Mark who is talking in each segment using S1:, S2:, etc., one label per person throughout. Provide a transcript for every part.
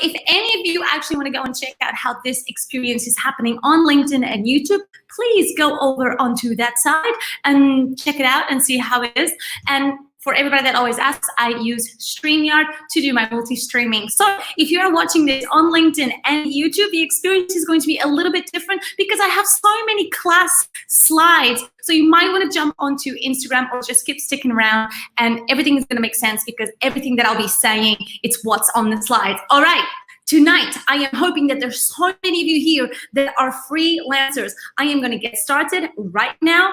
S1: if any of you actually want to go and check out how this experience is happening on LinkedIn and YouTube, please go over onto that side and check it out and see how it is. And for everybody that always asks, I use StreamYard to do my multi-streaming. So if you're watching this on LinkedIn and YouTube, the experience is going to be a little bit different because I have so many class slides. So you might want to jump onto Instagram or just keep sticking around, and everything is going to make sense because everything that I'll be saying, it's what's on the slides. All right. Tonight, I am hoping that there's so many of you here that are freelancers. I am going to get started right now.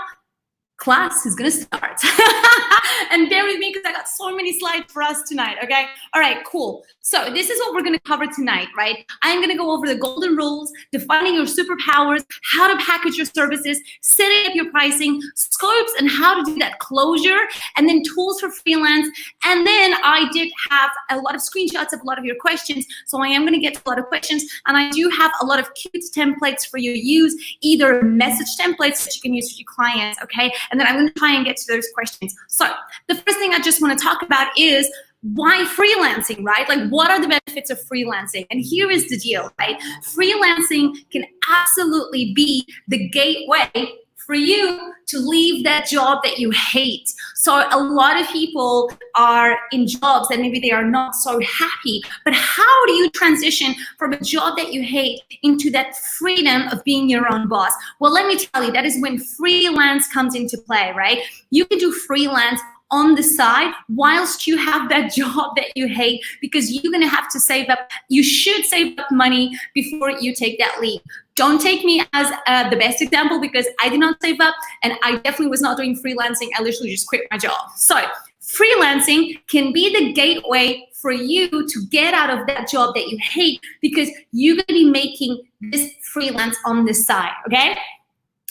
S1: Class is gonna start. And bear with me because I got so many slides for us tonight, okay? All right, cool. So this is what we're gonna cover tonight, right? I'm gonna go over the golden rules, defining your superpowers, how to package your services, setting up your pricing, scopes and how to do that closure, and then tools for freelance. And then I did have a lot of screenshots of a lot of your questions. So I am gonna get to a lot of questions, and I do have a lot of cute templates for you to use, either message templates that you can use for your clients, okay? And then I'm going to try and get to those questions. So the first thing I just want to talk about is why freelancing, right? Like, what are the benefits of freelancing? And here is the deal, right? Freelancing can absolutely be the gateway for you to leave that job that you hate. So a lot of people are in jobs that maybe they are not so happy, but how do you transition from a job that you hate into that freedom of being your own boss? Well, let me tell you, that is when freelance comes into play, right? You can do freelance on the side whilst you have that job that you hate, because you're gonna have to save up. You should save up money before you take that leap. Don't take me as the best example because I did not save up and I definitely was not doing freelancing. I literally just quit my job. So freelancing can be the gateway for you to get out of that job that you hate, because you're gonna be making this freelance on the side, okay?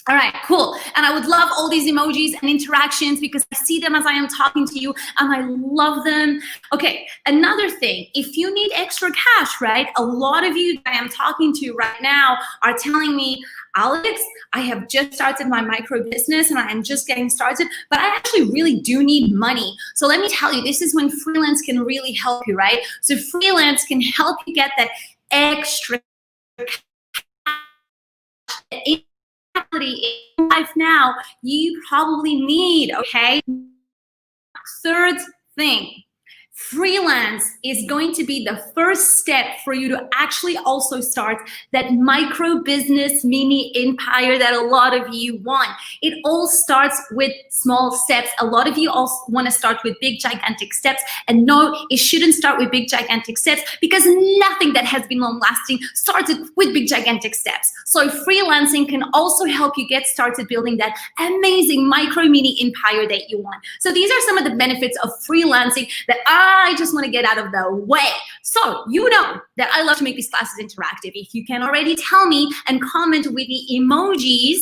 S1: All right, cool. And I would love all these emojis and interactions because I see them as I am talking to you and I love them. Okay, another thing, if you need extra cash, right? A lot of you that I am talking to right now are telling me, Alex, I have just started my micro business and I am just getting started, but I actually really do need money. So let me tell you, this is when freelance can really help you, right? So freelance can help you get that extra cash in life now you probably need, okay? Third thing, freelance is going to be the first step for you to actually also start that micro business mini empire that a lot of you want. It all starts with small steps. A lot of you also want to start with big gigantic steps, and no, it shouldn't start with big gigantic steps because nothing that has been long lasting started with big gigantic steps. So freelancing can also help you get started building that amazing micro mini empire that you want. So these are some of the benefits of freelancing that I just want to get out of the way. So you know that I love to make these classes interactive. If you can already tell me and comment with the emojis,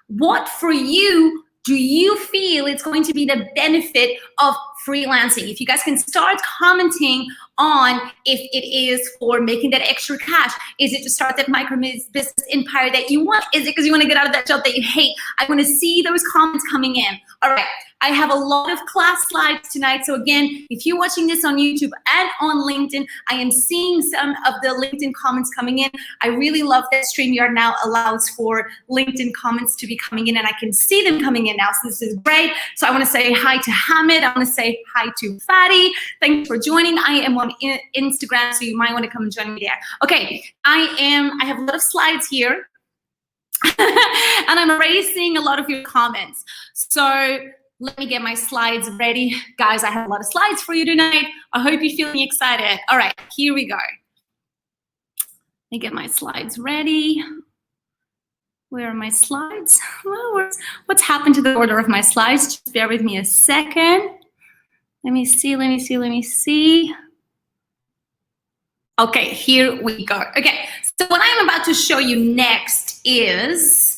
S1: what for you do you feel it's going to be the benefit of freelancing? If you guys can start commenting on if it is for making that extra cash. Is it to start that micro business empire that you want? Is it because you want to get out of that job that you hate? I want to see those comments coming in. All right. I have a lot of class slides tonight. So again, if you're watching this on YouTube and on LinkedIn, I am seeing some of the LinkedIn comments coming in. I really love that StreamYard now allows for LinkedIn comments to be coming in, and I can see them coming in now. So this is great. So I want to say hi to Hamid. I want to say hi to Fatty. Thanks for joining. I am on Instagram, so you might want to come and join me there. Okay, I have a lot of slides here. And I'm already seeing a lot of your comments. So let me get my slides ready. Guys, I have a lot of slides for you tonight. I hope you're feeling excited. All right, here we go. Let me get my slides ready. Where are my slides? Well, what's happened to the order of my slides? Just bear with me a second. Let me see. Okay, here we go. Okay, so what I'm about to show you next is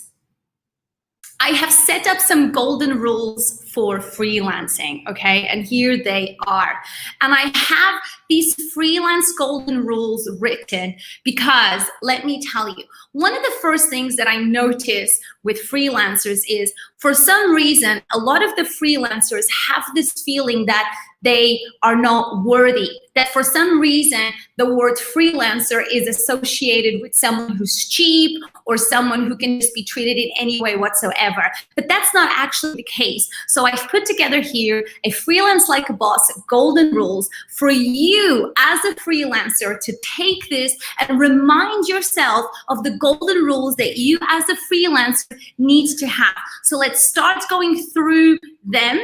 S1: I have set up some golden rules for freelancing, okay? And here they are. And I have these freelance golden rules written because, let me tell you, one of the first things that I notice with freelancers is, for some reason, a lot of the freelancers have this feeling that they are not worthy, that for some reason the word freelancer is associated with someone who's cheap or someone who can just be treated in any way whatsoever. But that's not actually the case. So I've put together here a Freelance Like a Boss golden rules for you as a freelancer to take this and remind yourself of the golden rules that you as a freelancer need to have. So let's start going through them,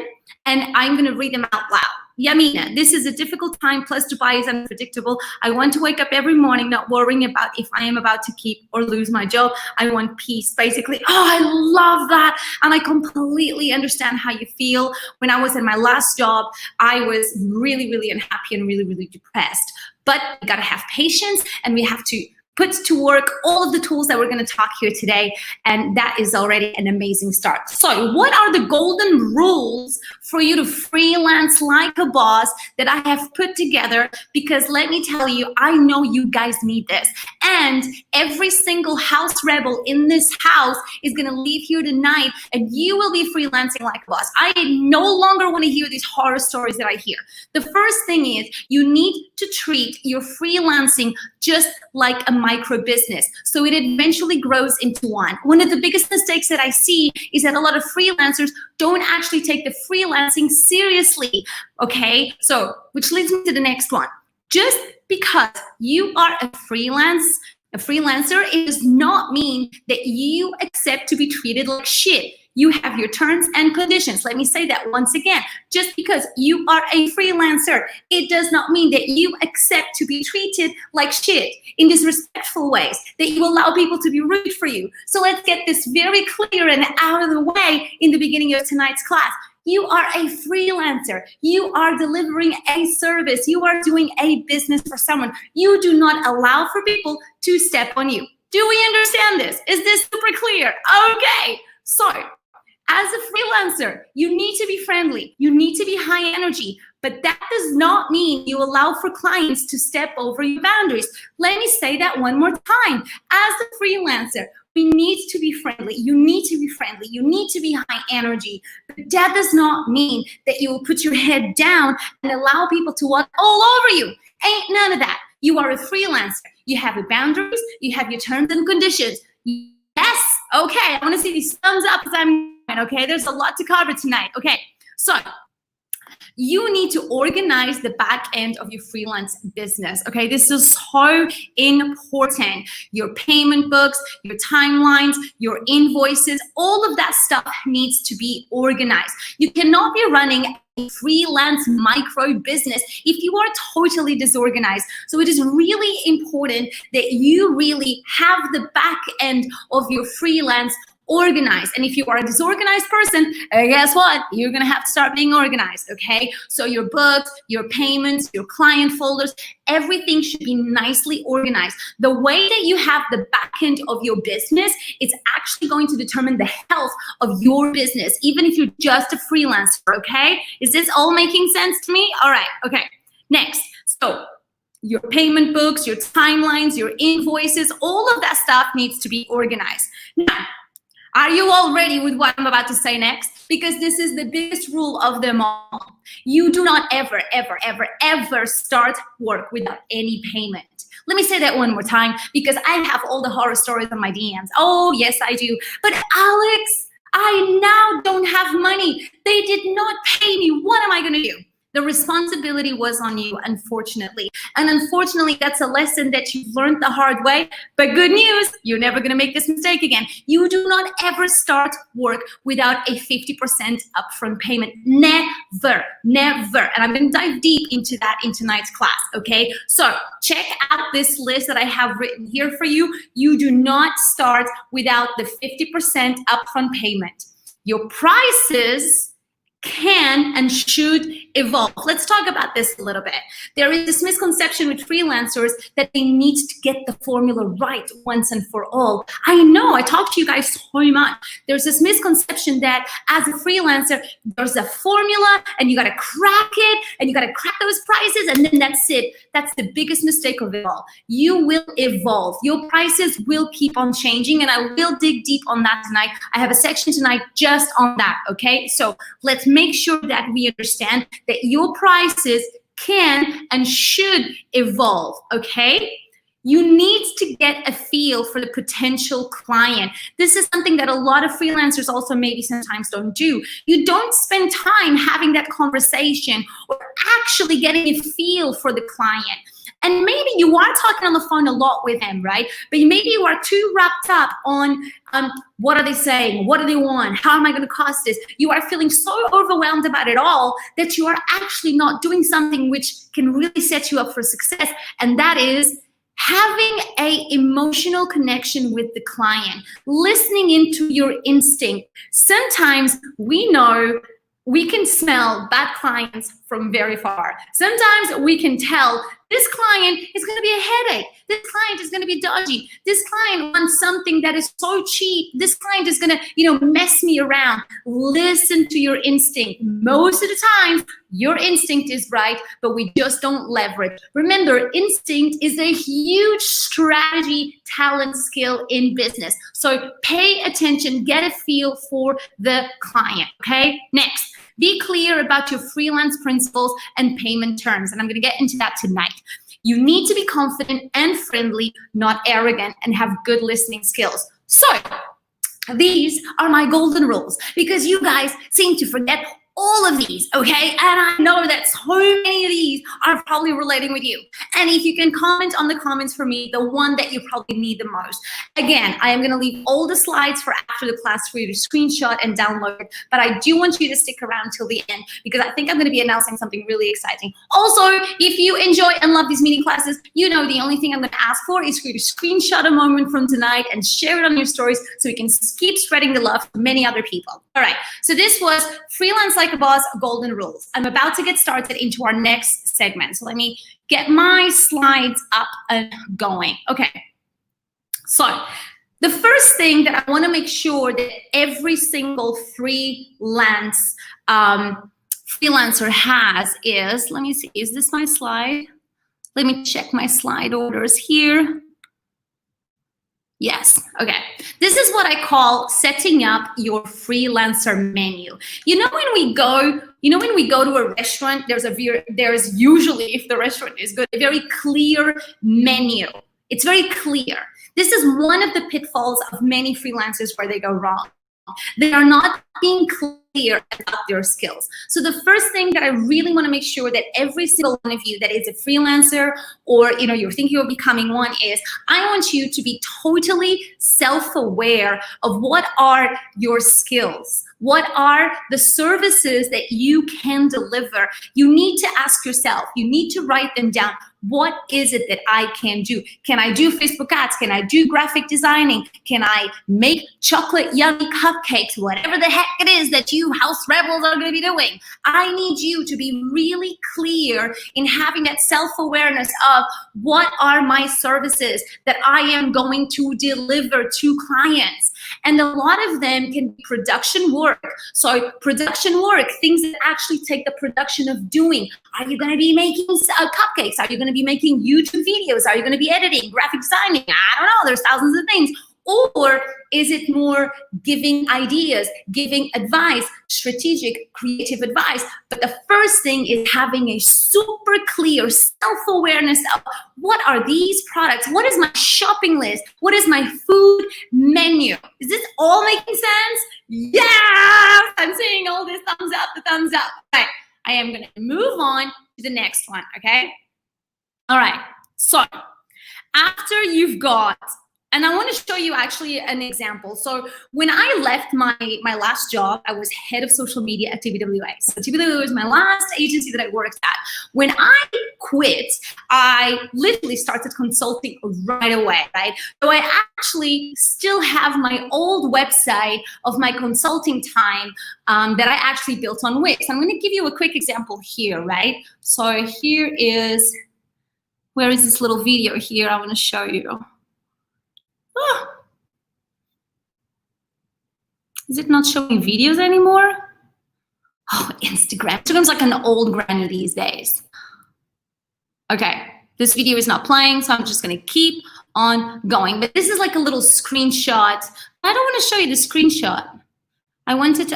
S1: and I'm going to read them out loud. Yamina, this is a difficult time, plus Dubai is unpredictable. I want to wake up every morning not worrying about if I am about to keep or lose my job. I want peace, basically. Oh, I love that. And I completely understand how you feel. When I was in my last job, I was really, really unhappy and really, really depressed. But we got to have patience, and we have to put to work all of the tools that we're going to talk here today, and that is already an amazing start. So what are the golden rules for you to freelance like a boss that I have put together? Because let me tell you, I know you guys need this, and every single house rebel in this house is going to leave here tonight, and you will be freelancing like a boss. I no longer want to hear these horror stories that I hear. The first thing is you need to treat your freelancing just like a micro business, so it eventually grows into one. One of the biggest mistakes that I see is that a lot of freelancers don't actually take the freelancing seriously, okay? So, which leads me to the next one. Just because you are a freelancer, it does not mean that you accept to be treated like shit. You have your terms and conditions. Let me say that once again. Just because you are a freelancer, it does not mean that you accept to be treated like shit in disrespectful ways, that you allow people to be rude for you. So let's get this very clear and out of the way in the beginning of tonight's class. You are a freelancer. You are delivering a service. You are doing a business for someone. You do not allow for people to step on you. Do we understand this? Is this super clear? Okay. So, as a freelancer, you need to be friendly. You need to be high energy, but that does not mean you allow for clients to step over your boundaries. Let me say that one more time. As a freelancer, we need to be friendly. You need to be friendly. You need to be high energy. But that does not mean that you will put your head down and allow people to walk all over you. Ain't none of that. You are a freelancer. You have your boundaries. You have your terms and conditions. Yes. Okay. I want to see these thumbs up because okay, there's a lot to cover tonight. Okay, so you need to organize the back end of your freelance business. Okay, this is so important. Your payment books, your timelines, your invoices, all of that stuff needs to be organized. You cannot be running a freelance micro business if you are totally disorganized. So it is really important that you really have the back end of your freelance organized. And if you are a disorganized person, guess what? You're going to have to start being organized, okay? So your books, your payments, your client folders, everything should be nicely organized. The way that you have the back end of your business, it's actually going to determine the health of your business, even if you're just a freelancer, okay? Is this all making sense to me? All right, okay. Next, so your payment books, your timelines, your invoices, all of that stuff needs to be organized. Now, are you all ready with what I'm about to say next? Because this is the biggest rule of them all. You do not ever, ever, ever, ever start work without any payment. Let me say that one more time because I have all the horror stories on my DMs. Oh, yes, I do. But Alex, I now don't have money. They did not pay me. What am I going to do? The responsibility was on you, unfortunately. And unfortunately, that's a lesson that you've learned the hard way. But good news, you're never going to make this mistake again. You do not ever start work without a 50% upfront payment. Never, never. And I'm going to dive deep into that in tonight's class, okay? So check out this list that I have written here for you. You do not start without the 50% upfront payment. Your prices can and should evolve. Let's talk about this a little bit. There is this misconception with freelancers that they need to get the formula right once and for all. I know, I talk to you guys so much. There's this misconception that as a freelancer, there's a formula and you gotta crack it and you gotta crack those prices and then that's it. That's the biggest mistake of it all. You will evolve. Your prices will keep on changing and I will dig deep on that tonight. I have a section tonight just on that, okay? So let's make sure that we understand that your prices can and should evolve, okay? You need to get a feel for the potential client. This is something that a lot of freelancers also maybe sometimes don't do. You don't spend time having that conversation or actually getting a feel for the client. And maybe you are talking on the phone a lot with them, right? But maybe you are too wrapped up on what are they saying? What do they want? How am I going to cost this? You are feeling so overwhelmed about it all that you are actually not doing something which can really set you up for success. And that is having an emotional connection with the client, listening into your instinct. Sometimes we know we can smell bad clients from very far. Sometimes we can tell this client is going to be a headache. This client is going to be dodgy. This client wants something that is so cheap. This client is going to, mess me around. Listen to your instinct. Most of the time, your instinct is right, but we just don't leverage. Remember, instinct is a huge strategy, talent, skill in business. So pay attention, get a feel for the client, okay? Next. Be clear about your freelance principles and payment terms. And I'm going to get into that tonight. You need to be confident and friendly, not arrogant, and have good listening skills. So these are my golden rules because you guys seem to forget all of these, okay? And I know that so many of these are probably relating with you. And if you can comment on the comments for me, the one that you probably need the most. Again, I am gonna leave all the slides for after the class for you to screenshot and download it, but I do want you to stick around till the end because I think I'm gonna be announcing something really exciting. Also, if you enjoy and love these meeting classes, the only thing I'm gonna ask for is for you to screenshot a moment from tonight and share it on your stories so we can keep spreading the love to many other people. All right, so this was Freelance Like a Boss, Golden Rules. I'm about to get started into our next segment. So let me get my slides up and going. Okay, so the first thing that I want to make sure that every single freelance freelancer has is, let me see, is this my slide? Let me check my slide orders here. Yes, okay. This is what I call setting up your freelancer menu. When we go to a restaurant, there's usually, if the restaurant is good, a very clear menu. It's very clear. This is one of the pitfalls of many freelancers where they go wrong. They are not being clear about their skills. So the first thing that I really want to make sure that every single one of you that is a freelancer or you're thinking of becoming one is, I want you to be totally self-aware of what are your skills. What are the services that you can deliver? You need to ask yourself, you need to write them down. What is it that I can do? Can I do Facebook ads? Can I do graphic designing? Can I make chocolate yummy cupcakes? Whatever the heck it is that you house rebels are going to be doing. I need you to be really clear in having that self-awareness of what are my services that I am going to deliver to clients. And a lot of them can be production work. So production work, things that actually take the production of doing. Are you going to be making cupcakes? Are you going to be making YouTube videos? Are you going to be editing, graphic designing? I don't know. There's thousands of things. Or is it more giving ideas, giving advice, strategic, creative advice? But the first thing is having a super clear self-awareness of what are these products? What is my shopping list? What is my food menu? Is this all making sense? Yes! I'm seeing all this thumbs up, the thumbs up. All right, I am going to move on to the next one, okay? All right, so after you've got, and I want to show you actually an example. So when I left my last job, I was head of social media at TBWA. So TBWA was my last agency that I worked at. When I quit, I literally started consulting right away, right? So I actually still have my old website of my consulting time that I actually built on Wix. I'm going to give you a quick example here, right? So here is, where is this little video here I want to show you? Oh. Is it not showing videos anymore? Oh, Instagram. Instagram's like an old granny these days. Okay, this video is not playing, so I'm just gonna keep on going. But this is like a little screenshot. I don't want to show you the screenshot. I wanted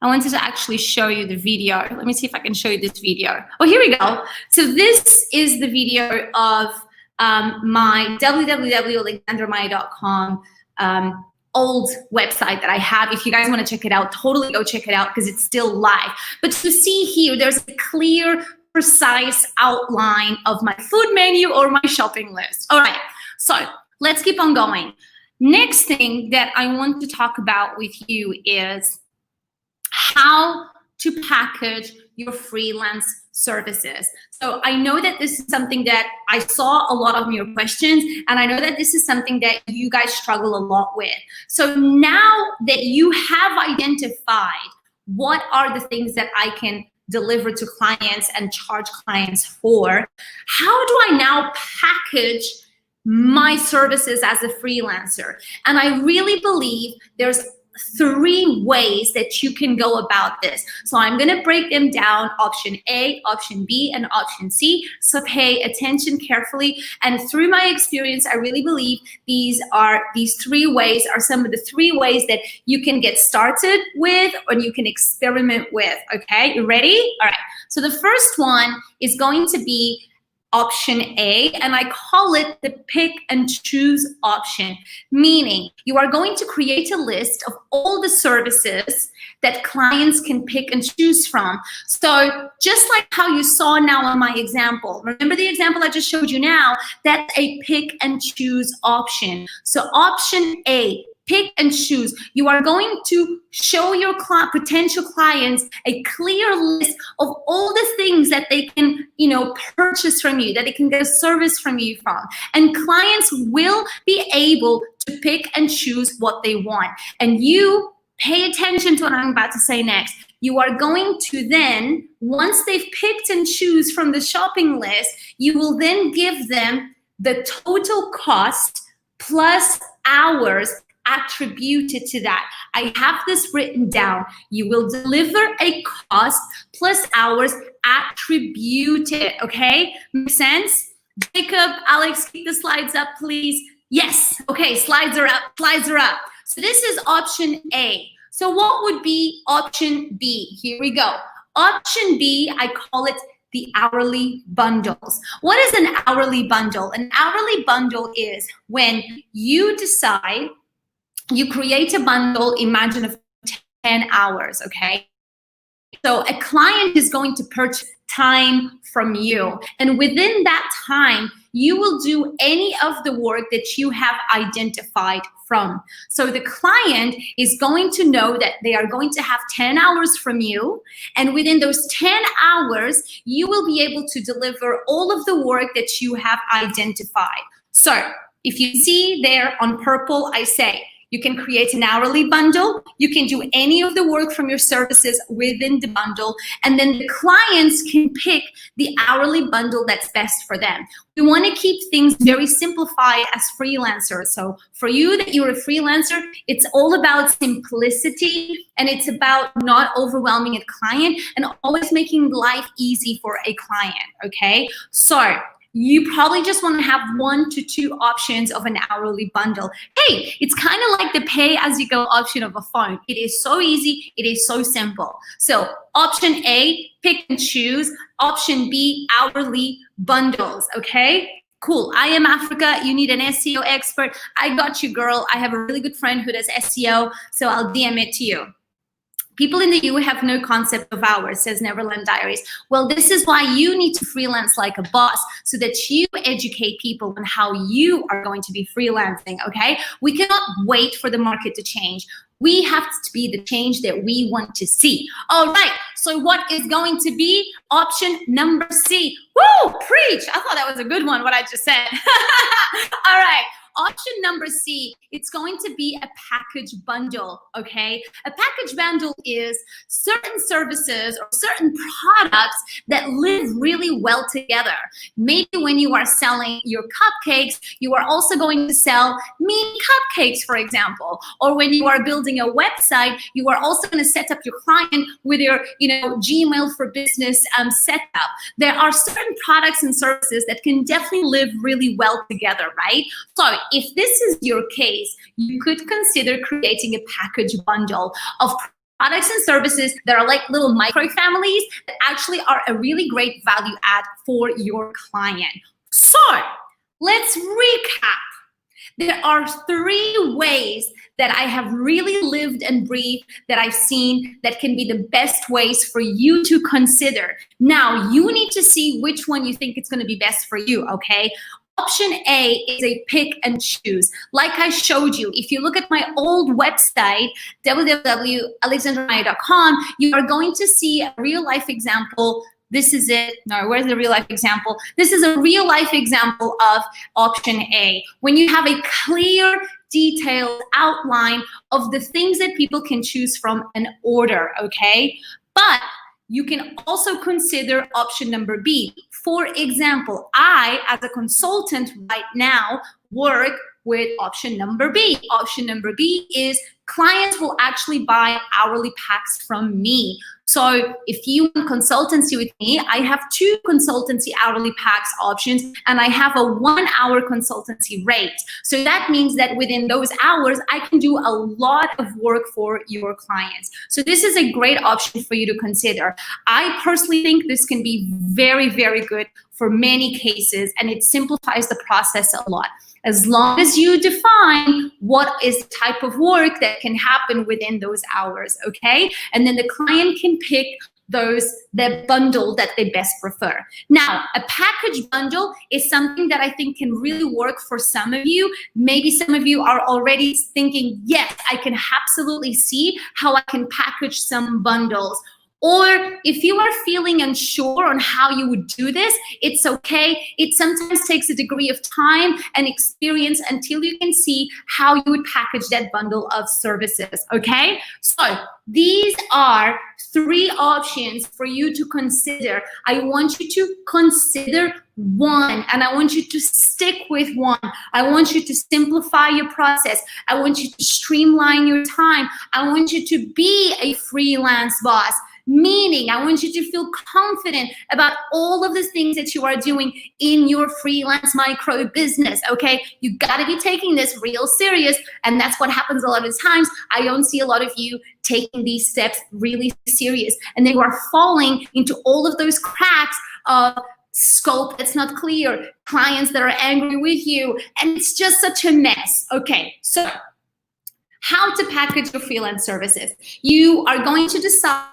S1: I wanted to actually show you the video. Let me see if I can show you this video. Oh, here we go. So this is the video of my www.alexandramaya.com old website that I have. If you guys want to check it out, totally go check it out because it's still live. But to see here, there's a clear, precise outline of my food menu or my shopping list. All right, so let's keep on going. Next thing that I want to talk about with you is how to package your freelance services. So I know that this is something that I saw a lot of your questions, and I know that this is something that you guys struggle a lot with. So now that you have identified what are the things that I can deliver to clients and charge clients for, how do I now package my services as a freelancer? And I really believe there's 3 ways that you can go about this. So I'm going to break them down, option A, option B, and option C. So pay attention carefully. And through my experience, I really believe these 3 ways are some of the 3 ways that you can get started with or you can experiment with. Okay, you ready? All right. So the first one is going to be option A, and I call it the pick and choose option, meaning you are going to create a list of all the services that clients can pick and choose from. So just like how you saw now on my example, remember the example I just showed you now, that's a pick and choose option. So option A, pick and choose. You are going to show your potential clients a clear list of all the things that they can, purchase from you, that they can get a service from you from. And clients will be able to pick and choose what they want. And you pay attention to what I'm about to say next. You are going to then, once they've picked and choose from the shopping list, you will then give them the total cost plus hours attributed to that. I have this written down. You will deliver a cost plus hours attributed, okay? Make sense? Jacob, Alex, keep the slides up, please. Yes, okay, slides are up, slides are up. So this is option A. So what would be option B? Here we go. Option B, I call it the hourly bundles. What is an hourly bundle? An hourly bundle is when you decide, you create a bundle, imagine of 10 hours, okay? So a client is going to purchase time from you. And within that time, you will do any of the work that you have identified from. So the client is going to know that they are going to have 10 hours from you. And within those 10 hours, you will be able to deliver all of the work that you have identified. So if you see there on purple, I say, you can create an hourly bundle. You can do any of the work from your services within the bundle. And then the clients can pick the hourly bundle that's best for them. We want to keep things very simplified as freelancers. So for you that you're a freelancer, it's all about simplicity and it's about not overwhelming a client and always making life easy for a client, okay? So you probably just want to have 1 to 2 options of an hourly bundle. Hey, it's kind of like the pay as you go option of a phone. It is so easy. It is so simple. So option A, pick and choose. Option B, hourly bundles, okay? Cool. I am Africa. You need an SEO expert. I got you, girl. I have a really good friend who does SEO, so I'll DM it to you. People in the EU have no concept of hours, says Neverland Diaries. Well, this is why you need to freelance like a boss so that you educate people on how you are going to be freelancing, okay? We cannot wait for the market to change. We have to be the change that we want to see. All right, so what is going to be option number C? Woo, preach. I thought that was a good one, what I just said. All right. Option number C, it's going to be a package bundle, okay? A package bundle is certain services or certain products that live really well together. Maybe when you are selling your cupcakes, you are also going to sell mini cupcakes, for example. Or when you are building a website, you are also going to set up your client with your, Gmail for business setup. There are certain products and services that can definitely live really well together, right? So if this is your case, you could consider creating a package bundle of products and services that are like little micro families that actually are a really great value add for your client. So let's recap. There are 3 ways that I have really lived and breathed that I've seen that can be the best ways for you to consider. Now, you need to see which one you think it's going to be best for you, okay? Option A is a pick and choose. Like I showed you, if you look at my old website, www.alexandramaya.com, you are going to see a real life example. This is it. No, where's the real life example? This is a real life example of option A. When you have a clear, detailed outline of the things that people can choose from an order, okay? But you can also consider option number B. For example, I, as a consultant right now, work with option number B. Option number B is clients will actually buy hourly packs from me. So if you want consultancy with me, I have 2 consultancy hourly packs options, and I have a 1-hour consultancy rate. So that means that within those hours, I can do a lot of work for your clients. So this is a great option for you to consider. I personally think this can be very, very good for many cases, and it simplifies the process a lot. As long as you define what is the type of work that can happen within those hours, okay? And then the client can pick the bundle that they best prefer. Now, a package bundle is something that I think can really work for some of you. Maybe some of you are already thinking, yes, I can absolutely see how I can package some bundles. Or if you are feeling unsure on how you would do this, it's okay. It sometimes takes a degree of time and experience until you can see how you would package that bundle of services, okay? So these are 3 options for you to consider. I want you to consider one, and I want you to stick with one. I want you to simplify your process. I want you to streamline your time. I want you to be a freelance boss. Meaning, I want you to feel confident about all of the things that you are doing in your freelance micro business, okay? You gotta be taking this real serious, and that's what happens a lot of times. I don't see a lot of you taking these steps really serious, and then you are falling into all of those cracks of scope that's not clear, clients that are angry with you, and it's just such a mess. Okay, so how to package your freelance services. You are going to decide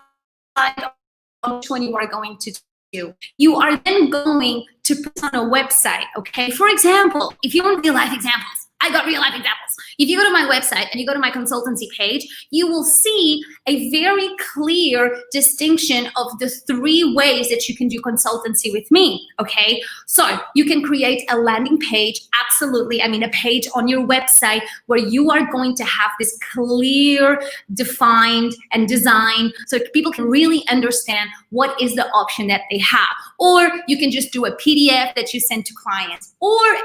S1: which one you are going to do. You are then going to put on a website, okay? For example, if you want real life examples, I got real life examples. If you go to my website and you go to my consultancy page, you will see a very clear distinction of the 3 ways that you can do consultancy with me, okay? So you can create a landing page, absolutely. I mean, a page on your website where you are going to have this clear, defined, and designed so people can really understand what is the option that they have. Or you can just do a PDF that you send to clients.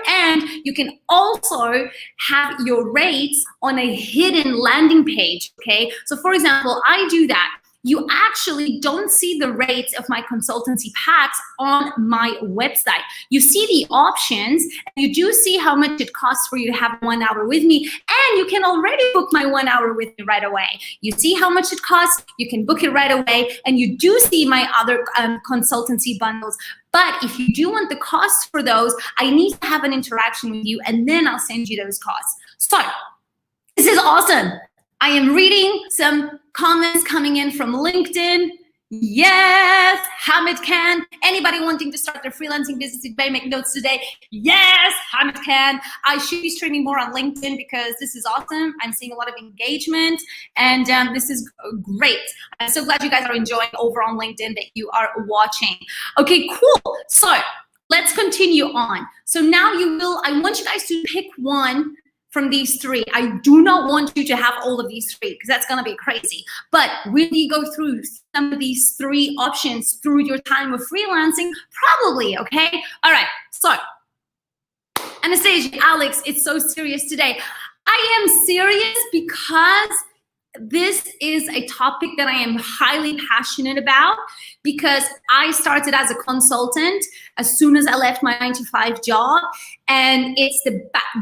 S1: And you can also have your rates on a hidden landing page, okay? So for example, I do that. You actually don't see the rates of my consultancy packs on my website. You see the options, and you do see how much it costs for you to have 1 hour with me, and you can already book my 1 hour with me right away. You see how much it costs, you can book it right away, and you do see my other consultancy bundles. But if you do want the costs for those, I need to have an interaction with you, and then I'll send you those costs. So this is awesome. I am reading some comments coming in from LinkedIn. Yes, Hamid can. Anybody wanting to start their freelancing business today, make notes today. Yes, Hamid can. I should be streaming more on LinkedIn because this is awesome. I'm seeing a lot of engagement, and this is great. I'm so glad you guys are enjoying over on LinkedIn that you are watching. Okay, cool. So let's continue on. So now I want you guys to pick one from these 3. I do not want you to have all of these 3 because that's going to be crazy. But will you go through some of these 3 options through your time of freelancing? Probably, okay? All right, so Anastasia, Alex, it's so serious today. I am serious because this is a topic that I am highly passionate about, because I started as a consultant as soon as I left my 9-to-5 job, And it's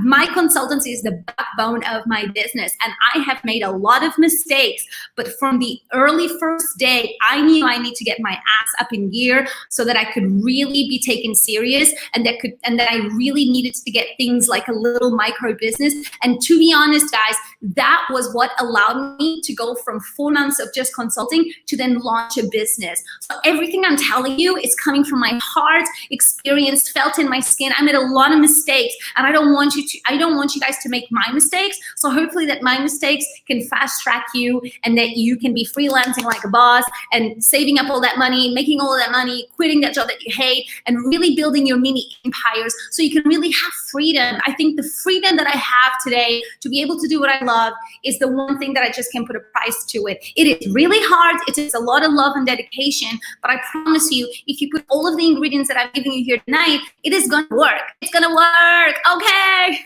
S1: my consultancy is the backbone of my business. And I have made a lot of mistakes, but from the early first day, I knew I need to get my ass up in gear so that I could really be taken serious, and that I really needed to get things like a little micro business. And to be honest, guys, that was what allowed me to go from 4 months of just consulting to then launch a business. So everything I'm telling you is coming from my heart, experienced, felt in my skin. I made a lot of mistakes, and I don't want you guys to make my mistakes. So hopefully that my mistakes can fast track you, and that you can be freelancing like a boss and saving up all that money, making all of that money, quitting that job that you hate, and really building your mini empires so you can really have freedom. I think the freedom that I have today to be able to do what I love is the one thing that I just can't put a price to it. It is really hard. It is a lot of love and dedication, but I promise you, if you put all of the ingredients that I'm giving you here tonight, it is going to work. It's going to work. Okay.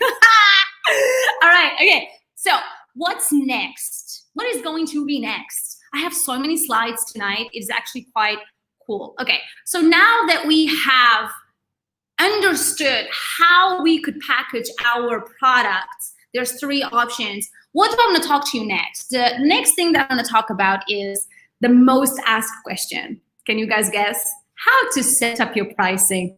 S1: All right. Okay. So what's next? What is going to be next? I have so many slides tonight. It's actually quite cool. Okay. So now that we have understood how we could package our products, there's 3 options. What do I want to talk to you next? The next thing that I'm going to talk about is the most asked question. Can you guys guess? How to set up your pricing.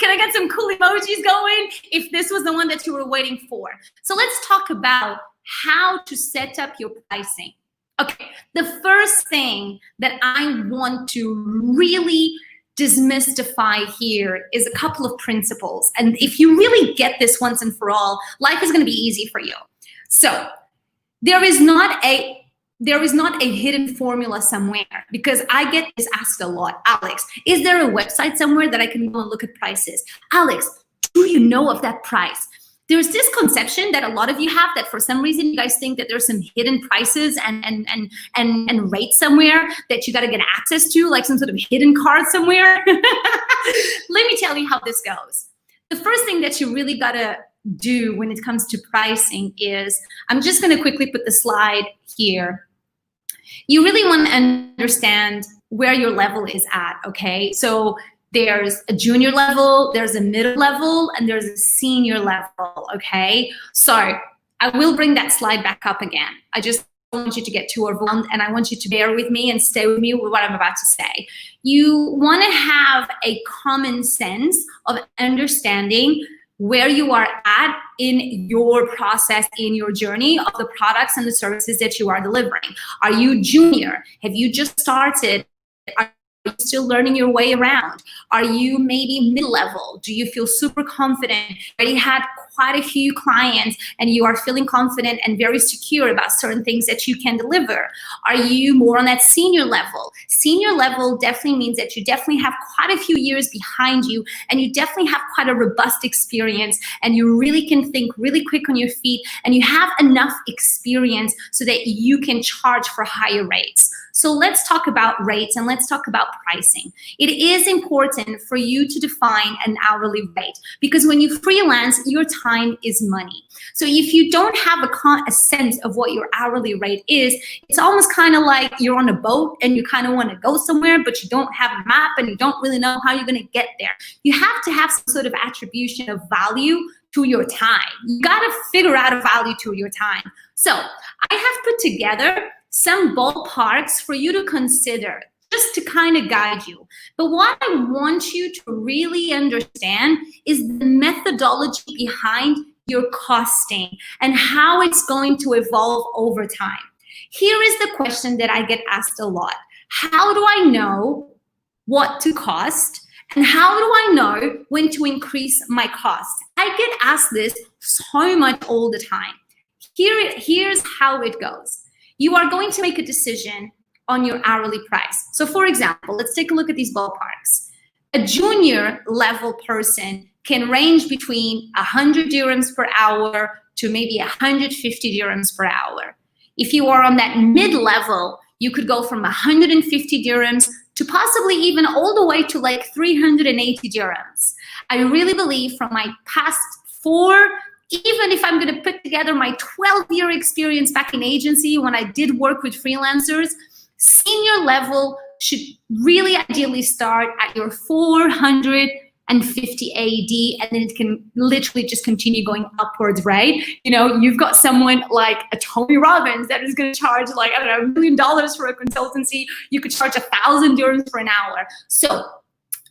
S1: Can I get some cool emojis going if this was the one that you were waiting for? So let's talk about how to set up your pricing. Okay, the first thing that I want to really demystify here is a couple of principles. And if you really get this once and for all, life is going to be easy for you. So there is not a hidden formula somewhere, because I get this asked a lot. Alex, is there a website somewhere that I can go and look at prices? Alex, do you know of that price? There's this conception that a lot of you have, that for some reason you guys think that there's some hidden prices and rates somewhere that you got to get access to, like some sort of hidden card somewhere. Let me tell you how this goes. The first thing that you really got to do when it comes to pricing is, I'm just going to quickly put the slide here. You really want to understand where your level is at, okay? So there's a junior level, there's a middle level, and there's a senior level, okay? So I will bring that slide back up again. I just want you to get too overwhelmed, and I want you to bear with me and stay with me with what I'm about to say. You want to have a common sense of understanding where you are at in your process, in your journey of the products and the services that you are delivering. Are you junior? Have you just started? Are you still learning your way around? Are you maybe mid-level? Do you feel super confident? Already had quite a few clients and you are feeling confident and very secure about certain things that you can deliver? Are you more on that senior level? Senior level definitely means that you definitely have quite a few years behind you, and you definitely have quite a robust experience, and you really can think really quick on your feet, and you have enough experience so that you can charge for higher rates. So let's talk about rates and let's talk about pricing. It is important for you to define an hourly rate, because when you freelance, your time is money. So if you don't have a sense of what your hourly rate is, it's almost kind of like you're on a boat and you kind of want to go somewhere, but you don't have a map and you don't really know how you're going to get there. You have to have some sort of attribution of value to your time. You got to figure out a value to your time. So I have put together some ballparks for you to consider, just to kind of guide you. But what I want you to really understand is the methodology behind your costing and how it's going to evolve over time. Here is the question that I get asked a lot. How do I know what to cost? And how do I know when to increase my cost? I get asked this so much all the time. Here's how it goes. You are going to make a decision on your hourly price. So for example, let's take a look at these ballparks. A junior level person can range between 100 dirhams per hour to maybe 150 dirhams per hour. If you are on that mid-level, you could go from 150 dirhams to possibly even all the way to like 380 dirhams. I really believe from my past 4, even if I'm going to put together my 12-year experience back in agency when I did work with freelancers, senior level should really ideally start at your 400 AED, and then it can literally just continue going upwards, right? You know, you've got someone like a Tony Robbins that is going to charge like, I don't know, $1 million for a consultancy. You could charge 1,000 dirhams for an hour. So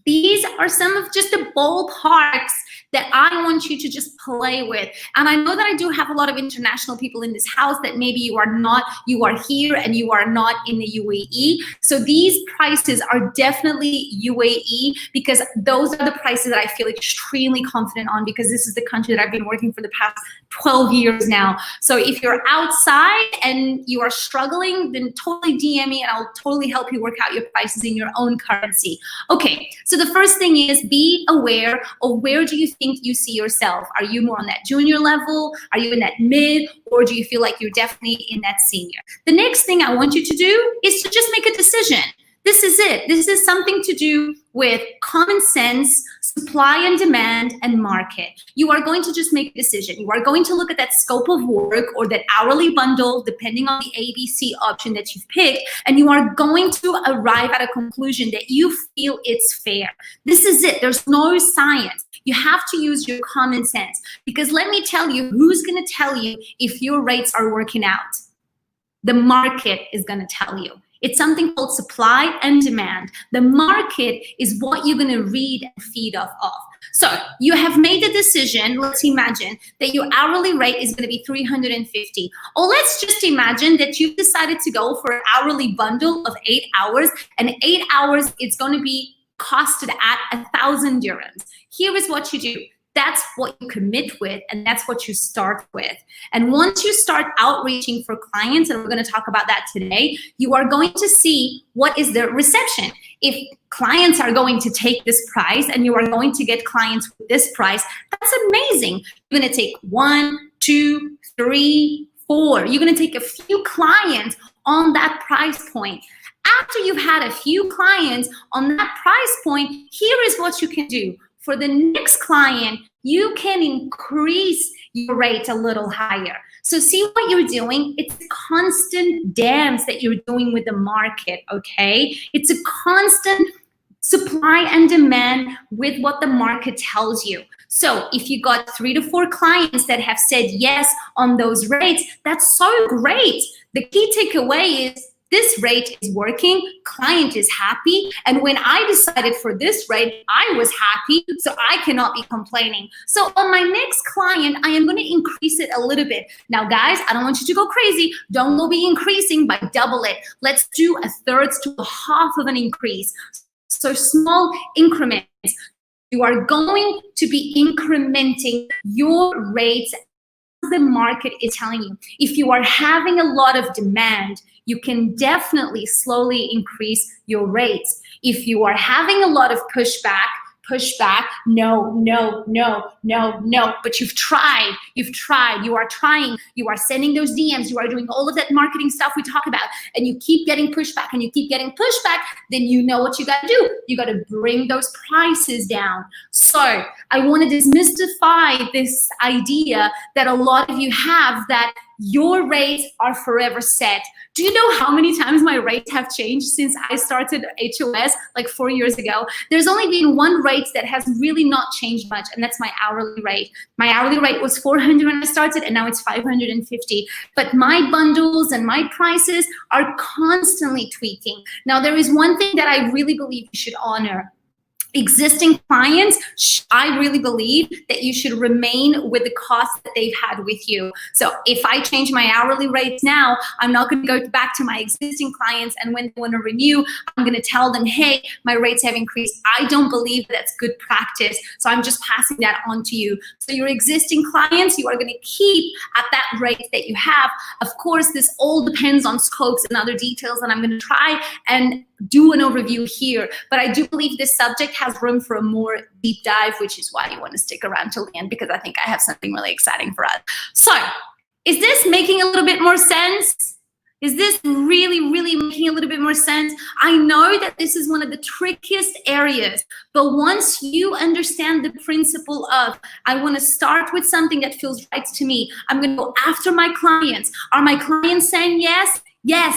S1: these are some of just the ballparks that I want you to just play with. And I know that I do have a lot of international people in this house that maybe you are here and you are not in the UAE. So these prices are definitely UAE, because those are the prices that I feel extremely confident on, because this is the country that I've been working for the past 12 years now. So if you're outside and you are struggling, then totally DM me and I'll totally help you work out your prices in your own currency. Okay, so the first thing is be aware of where do you think you see yourself. Are you more on that junior level? Are you in that mid? Or do you feel like you're definitely in that senior? The next thing I want you to do is to just make a decision. This is it. This is something to do with common sense, supply and demand, and market. You are going to just make a decision. You are going to look at that scope of work or that hourly bundle, depending on the ABC option that you've picked, and you are going to arrive at a conclusion that you feel it's fair. This is it. There's no science. You have to use your common sense, because let me tell you, who's going to tell you if your rates are working out? The market is going to tell you. It's something called supply and demand. The market is what you're going to read and feed off of. So you have made the decision. Let's imagine that your hourly rate is going to be 350. Or let's just imagine that you've decided to go for an hourly bundle of 8 hours, and 8 hours it's going to be costed at 1,000 dirhams. Here is what you do. That's what you commit with, and that's what you start with. And once you start outreaching for clients, and we're going to talk about that today, you are going to see what is the reception. If clients are going to take this price and you are going to get clients with this price, that's amazing. You're going to take 1, 2, 3, 4. You're going to take a few clients on that price point. After you've had a few clients on that price point, here is what you can do. For the next client, you can increase your rate a little higher. So see what you're doing? It's a constant dance that you're doing with the market, okay? It's a constant supply and demand with what the market tells you. So if you got 3 to 4 clients that have said yes on those rates, that's so great. The key takeaway is this rate is working, client is happy, and when I decided for this rate, I was happy, so I cannot be complaining. So on my next client, I am going to increase it a little bit. Now guys, I don't want you to go crazy. Don't go be increasing by double it. Let's do a third to a half of an increase. So small increments. You are going to be incrementing your rates as the market is telling you. If you are having a lot of demand, you can definitely slowly increase your rates. If you are having a lot of pushback, no, but you've tried, you are trying, you are sending those DMs, you are doing all of that marketing stuff we talk about, and you keep getting pushback, then you know what you gotta do. You gotta bring those prices down. So I wanna demystify this idea that a lot of you have, that your rates are forever set. Do you know how many times my rates have changed since I started HOS like 4 years ago? There's only been one rate that has really not changed much, and that's my hourly rate. My hourly rate was 400 when I started, and now it's 550. But my bundles and my prices are constantly tweaking. Now, there is one thing that I really believe you should honor. Existing clients, I really believe that you should remain with the cost that they've had with you. So if I change my hourly rates now, I'm not going to go back to my existing clients, and when they want to renew, I'm going to tell them, hey, my rates have increased. I don't believe that's good practice. So I'm just passing that on to you. So your existing clients, you are going to keep at that rate that you have. Of course, this all depends on scopes and other details, and I'm going to try and do an overview here, but I do believe this subject has room for a more deep dive, which is why you want to stick around till the end, because I think I have something really exciting for us. So is this making a little bit more sense? Is this really making a little bit more sense? I know that this is one of the trickiest areas, but once you understand the principle of, I want to start with something that feels right to me, I'm going to go after my clients. Are my clients saying yes? Yes.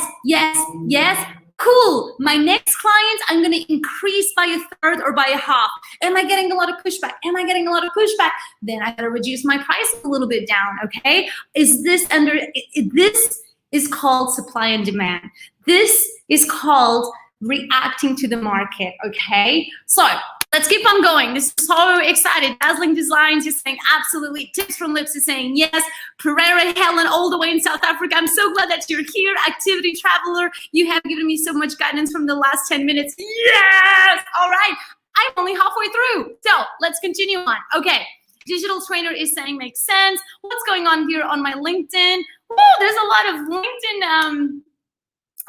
S1: Cool, my next client, I'm gonna increase by a third or by a half. Am I getting a lot of pushback? Am I getting a lot of pushback? Then I gotta reduce my price a little bit down, okay? This is called supply and demand. This is called reacting to the market, okay? So let's keep on going. This is so excited. Dazzling Designs is saying absolutely. Tips from Lips is saying yes. Pereira Helen all the way in South Africa. I'm so glad that you're here. Activity Traveler, you have given me so much guidance from the last 10 minutes. Yes! All right. I'm only halfway through. So let's continue on. Okay. Digital Trainer is saying makes sense. What's going on here on my LinkedIn? Oh, there's a lot of LinkedIn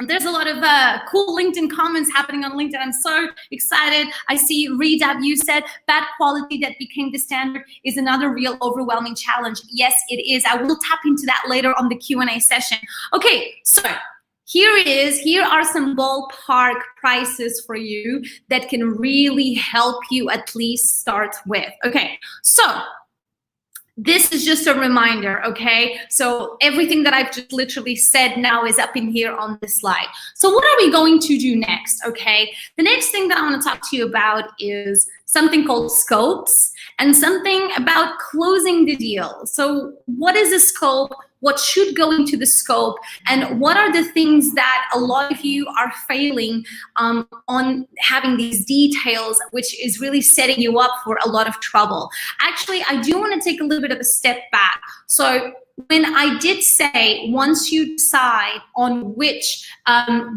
S1: there's a lot of cool LinkedIn comments happening on LinkedIn. I'm so excited. I see Redab, you said bad quality that became the standard is another real overwhelming challenge. Yes, it is. I will tap into that later on the Q&A session. Okay, so here it is. Here are some ballpark prices for you that can really help you at least start with. Okay, so this is just a reminder, okay? So everything that I've just literally said now is up in here on this slide. So what are we going to do next, okay? The next thing that I want to talk to you about is something called scopes and something about closing the deal. So what is a scope? What should go into the scope? And what are the things that a lot of you are failing on having these details, which is really setting you up for a lot of trouble? Actually, I do want to take a little bit of a step back. So when I did say, once you decide on which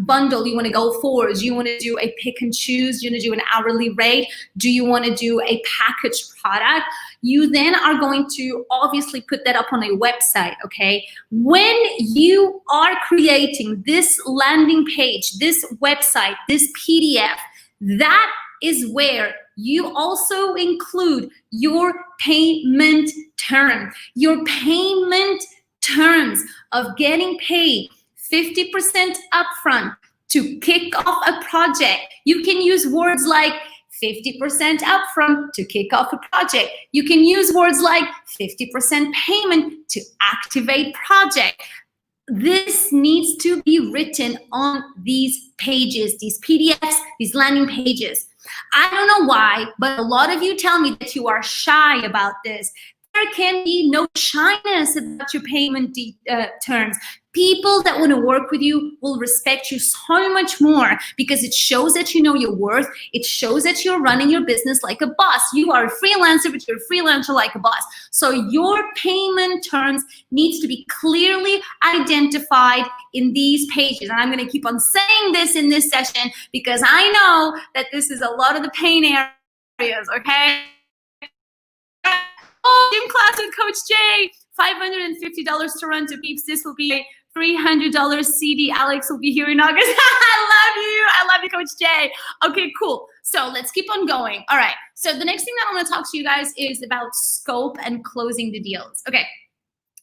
S1: bundle you want to go for, do you want to do a pick and choose? Do you want to do an hourly rate? Do you want to do a packaged product? You then are going to obviously put that up on a website, okay? When you are creating this landing page, this website, this PDF, that is where you also include your payment term. Your payment terms of getting paid 50% upfront to kick off a project. You can use words like 50% upfront to kick off a project. You can use words like 50% payment to activate project. This needs to be written on these pages, these PDFs, these landing pages. I don't know why, but a lot of you tell me that you are shy about this. There can be no shyness about your payment terms. People that want to work with you will respect you so much more because it shows that you know your worth. It shows that you're running your business like a boss. You are a freelancer, but you're a freelancer like a boss. So your payment terms needs to be clearly identified in these pages. And I'm going to keep on saying this in this session because I know that this is a lot of the pain areas, okay? Oh, gym class with Coach Jay, $550 to run to peeps. This will be a $300 CD. Alex will be here in August. I love you, Coach Jay. Okay, cool. So let's keep on going. All right. So the next thing that I want to talk to you guys is about scope and closing the deals. Okay,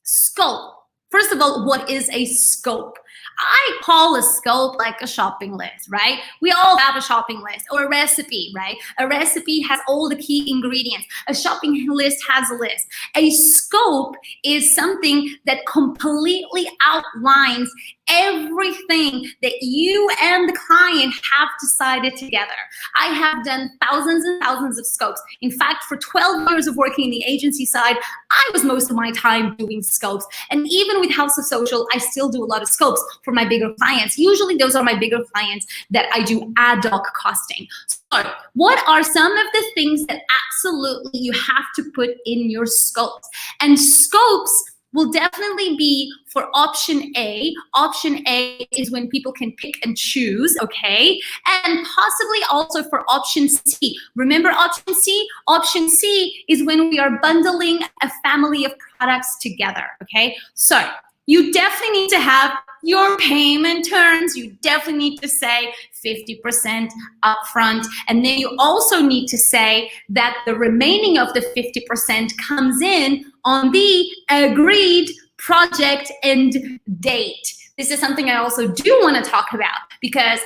S1: scope. First of all, what is a scope? I call a scope like a shopping list, right? We all have a shopping list or a recipe, right? A recipe has all the key ingredients. A shopping list has a list. A scope is something that completely outlines everything that you and the client have decided together. I have done thousands and thousands of scopes. In fact, for 12 years of working in the agency side, I was most of my time doing scopes. And even with House of Social, I still do a lot of scopes for my bigger clients. Usually those are my bigger clients that I do ad hoc costing. So what are some of the things that absolutely you have to put in your scopes? And scopes will definitely be for option A. Option A is when people can pick and choose, okay? And possibly also for option C. Remember option C? Option C is when we are bundling a family of products together, okay? So you definitely need to have your payment terms. You definitely need to say 50% upfront. And then you also need to say that the remaining of the 50% comes in on the agreed project and date. This is something I also do want to talk about because,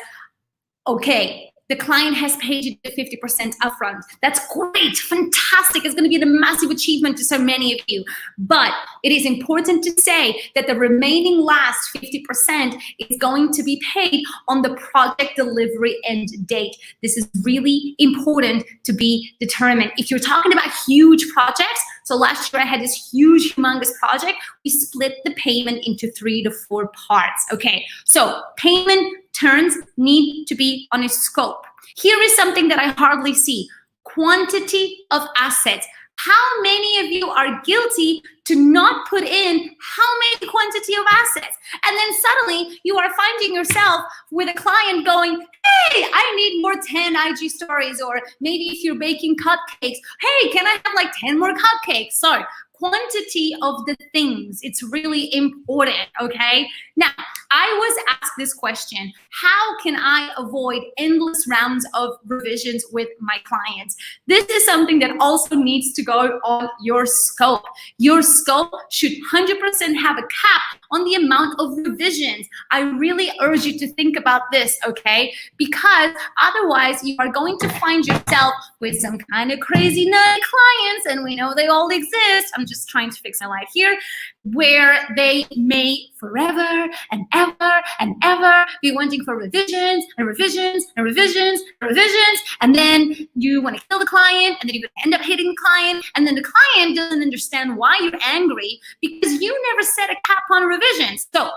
S1: okay, the client has paid you the 50% upfront. That's great, fantastic. It's going to be a massive achievement to so many of you. But it is important to say that the remaining last 50% is going to be paid on the project delivery end date. This is really important to be determined. If you're talking about huge projects, so last year I had this huge, humongous project. We split the payment into 3 to 4 parts. Okay, so payment terms need to be on a scope. Here is something that I hardly see: quantity of assets. How many of you are guilty to not put in how many quantity of assets? And then suddenly you are finding yourself with a client going, hey, I need more 10 IG stories. Or maybe if you're baking cupcakes, hey, can I have like 10 more cupcakes? So quantity of the things, it's really important, okay? Now, I was asked this question: how can I avoid endless rounds of revisions with my clients? This is something that also needs to go on your scope. Your scope should 100% have a cap on the amount of revisions. I really urge you to think about this, okay? Because otherwise you are going to find yourself with some kind of crazy nut clients, and we know they all exist. I'm just trying to fix my life here, where they may forever and ever be wanting for revisions and revisions and revisions and revisions, and then you want to kill the client, and then you're going to end up hating the client, and then the client doesn't understand why you're angry because you never set a cap on revisions. So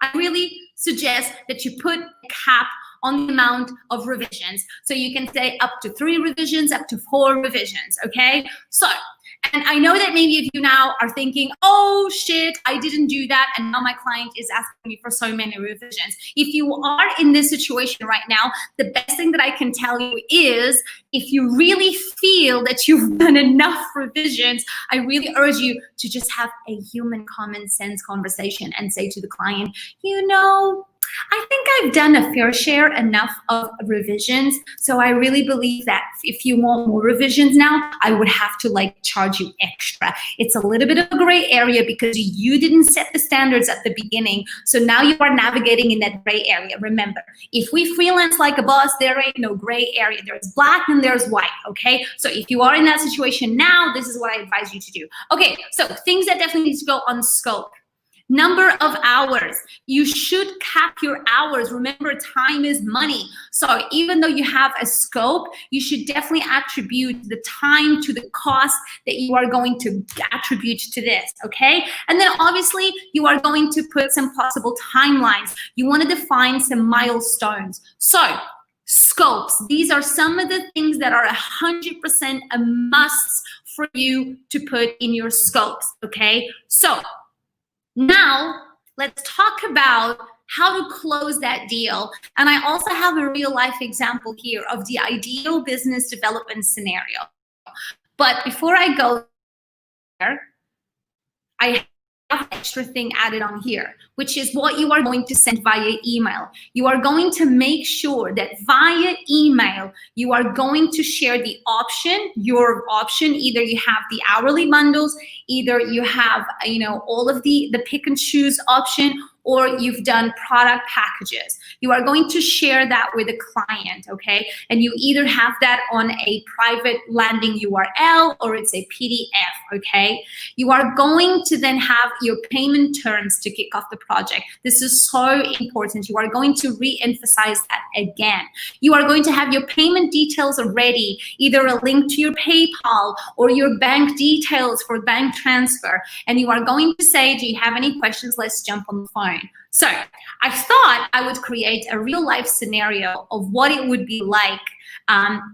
S1: I really suggest that you put a cap on the amount of revisions. So you can say up to 3 revisions, up to 4 revisions, okay? So, and I know that maybe of you now are thinking, oh shit, I didn't do that, and now my client is asking me for so many revisions. If you are in this situation right now, the best thing that I can tell you is, if you really feel that you've done enough revisions, I really urge you to just have a human common sense conversation and say to the client, you know, I think I've done a fair share enough of revisions. So I really believe that if you want more revisions now, I would have to like charge you extra. It's a little bit of a gray area because you didn't set the standards at the beginning. So now you are navigating in that gray area. Remember, if we freelance like a boss, there ain't no gray area. There's black and there's white, okay? So if you are in that situation now, this is what I advise you to do. Okay, so things that definitely need to go on scope. Number of hours. You should cap your hours. Remember, time is money. So even though you have a scope, you should definitely attribute the time to the cost that you are going to attribute to this, okay? And then obviously you are going to put some possible timelines. You want to define some milestones. So scopes, these are some of the things that are 100% a must for you to put in your scopes, okay? So now, let's talk about how to close that deal. And I also have a real life example here of the ideal business development scenario. But before I go there, I have an extra thing added on here, which is what you are going to send via email. You are going to make sure that via email, you are going to share the option, your option. Either you have the hourly bundles, either you have, all of the pick and choose option, or you've done product packages. You are going to share that with a client, okay? And you either have that on a private landing URL or it's a PDF, okay? You are going to then have your payment terms to kick off the project. This is so important. You are going to re-emphasize that again. You are going to have your payment details ready, either a link to your PayPal or your bank details for bank transfer. And you are going to say, do you have any questions? Let's jump on the phone. So I thought I would create a real life scenario of what it would be like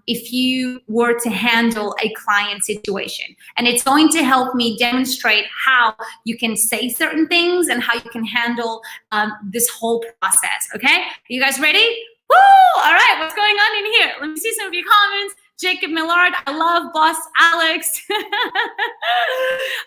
S1: if you were to handle a client situation. And it's going to help me demonstrate how you can say certain things and how you can handle this whole process, okay? Are you guys ready? Woo! All right, what's going on in here? Let me see some of your comments. Jacob Millard, I love Boss Alex.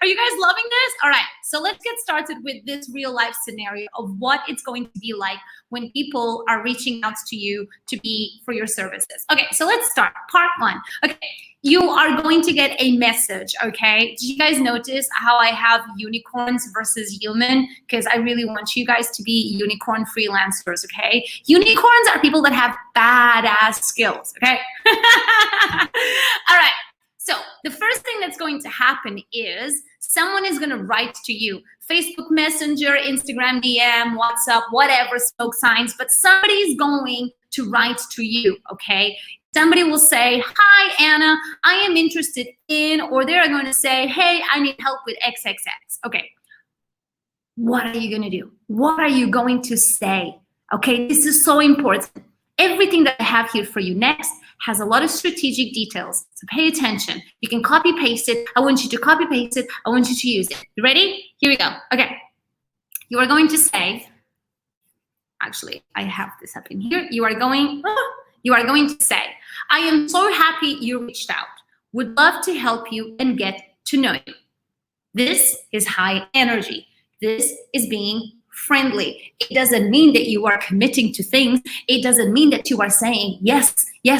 S1: Are you guys loving this? All right, so let's get started with this real life scenario of what it's going to be like when people are reaching out to you to be for your services. Okay, so let's start. Part one. Okay, you are going to get a message, okay? Did you guys notice how I have unicorns versus human? Because I really want you guys to be unicorn freelancers, okay? Unicorns are people that have badass skills, okay? All right. So the first thing that's going to happen is someone is going to write to you. Facebook Messenger, Instagram DM, WhatsApp, whatever, smoke signs, but somebody's going to write to you, okay? Somebody will say, hi, Anna, I am interested in, or they're going to say, hey, I need help with XXX. Okay, what are you going to do? What are you going to say? Okay, this is so important. Everything that I have here for you next has a lot of strategic details, so pay attention. You can copy paste it. I want you to copy paste it. I want you to use it. You ready? Here we go. Okay, you are going to say, actually, I have this up in here. You are going to say, I am so happy you reached out. Would love to help you and get to know you. This is high energy. This is being friendly. It doesn't mean that you are committing to things. It doesn't mean that you are saying, yes,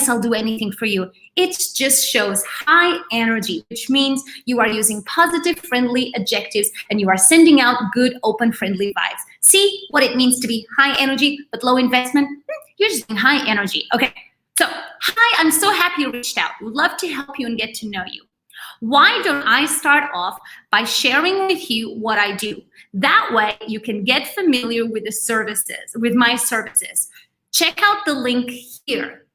S1: I'll do anything for you. It just shows high energy, which means you are using positive, friendly adjectives and you are sending out good, open, friendly vibes. See what it means to be high energy but low investment? You're just being high energy. Okay, so hi, I'm so happy you reached out. Would love to help you and get to know you. Why don't I start off by sharing with you what I do? That way you can get familiar with the services, with my services. Check out the link here.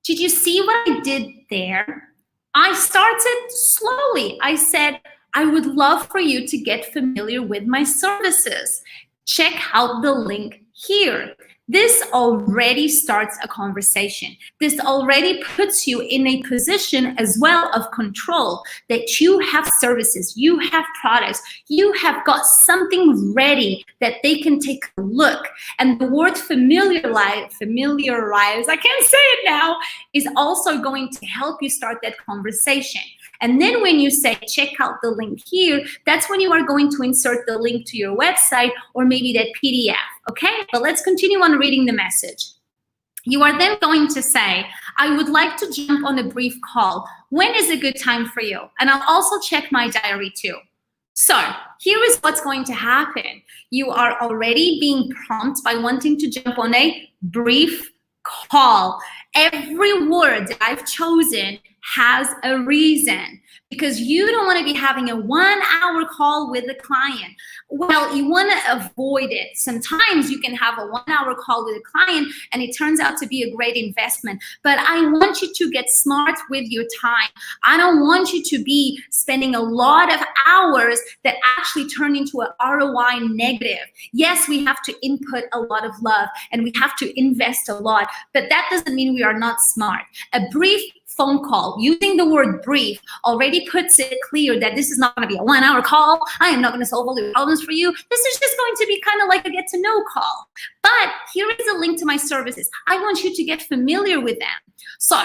S1: Did you see what I did there? I started slowly. I said, I would love for you to get familiar with my services. Check out the link here. This already starts a conversation. This already puts you in a position as well of control that you have services, you have products, you have got something ready that they can take a look. And the word familiarize, I can't say it now, is also going to help you start that conversation. And then when you say, check out the link here, that's when you are going to insert the link to your website or maybe that PDF, okay? But let's continue on reading the message. You are then going to say, I would like to jump on a brief call. When is a good time for you? And I'll also check my diary too. So here is what's going to happen. You are already being prompted by wanting to jump on a brief call. Every word that I've chosen has a reason, because you don't want to be having a 1 hour call with a client. Well, you want to avoid it. Sometimes you can have a 1 hour call with a client and it turns out to be a great investment. But I want you to get smart with your time. I don't want you to be spending a lot of hours that actually turn into an ROI negative. Yes, we have to input a lot of love and we have to invest a lot, but that doesn't mean we are not smart. A brief phone call, using the word brief, already puts it clear that this is not going to be a 1 hour call. I am not going to solve all your problems for you. This is just going to be kind of like a get to know call. But here is a link to my services. I want you to get familiar with them. So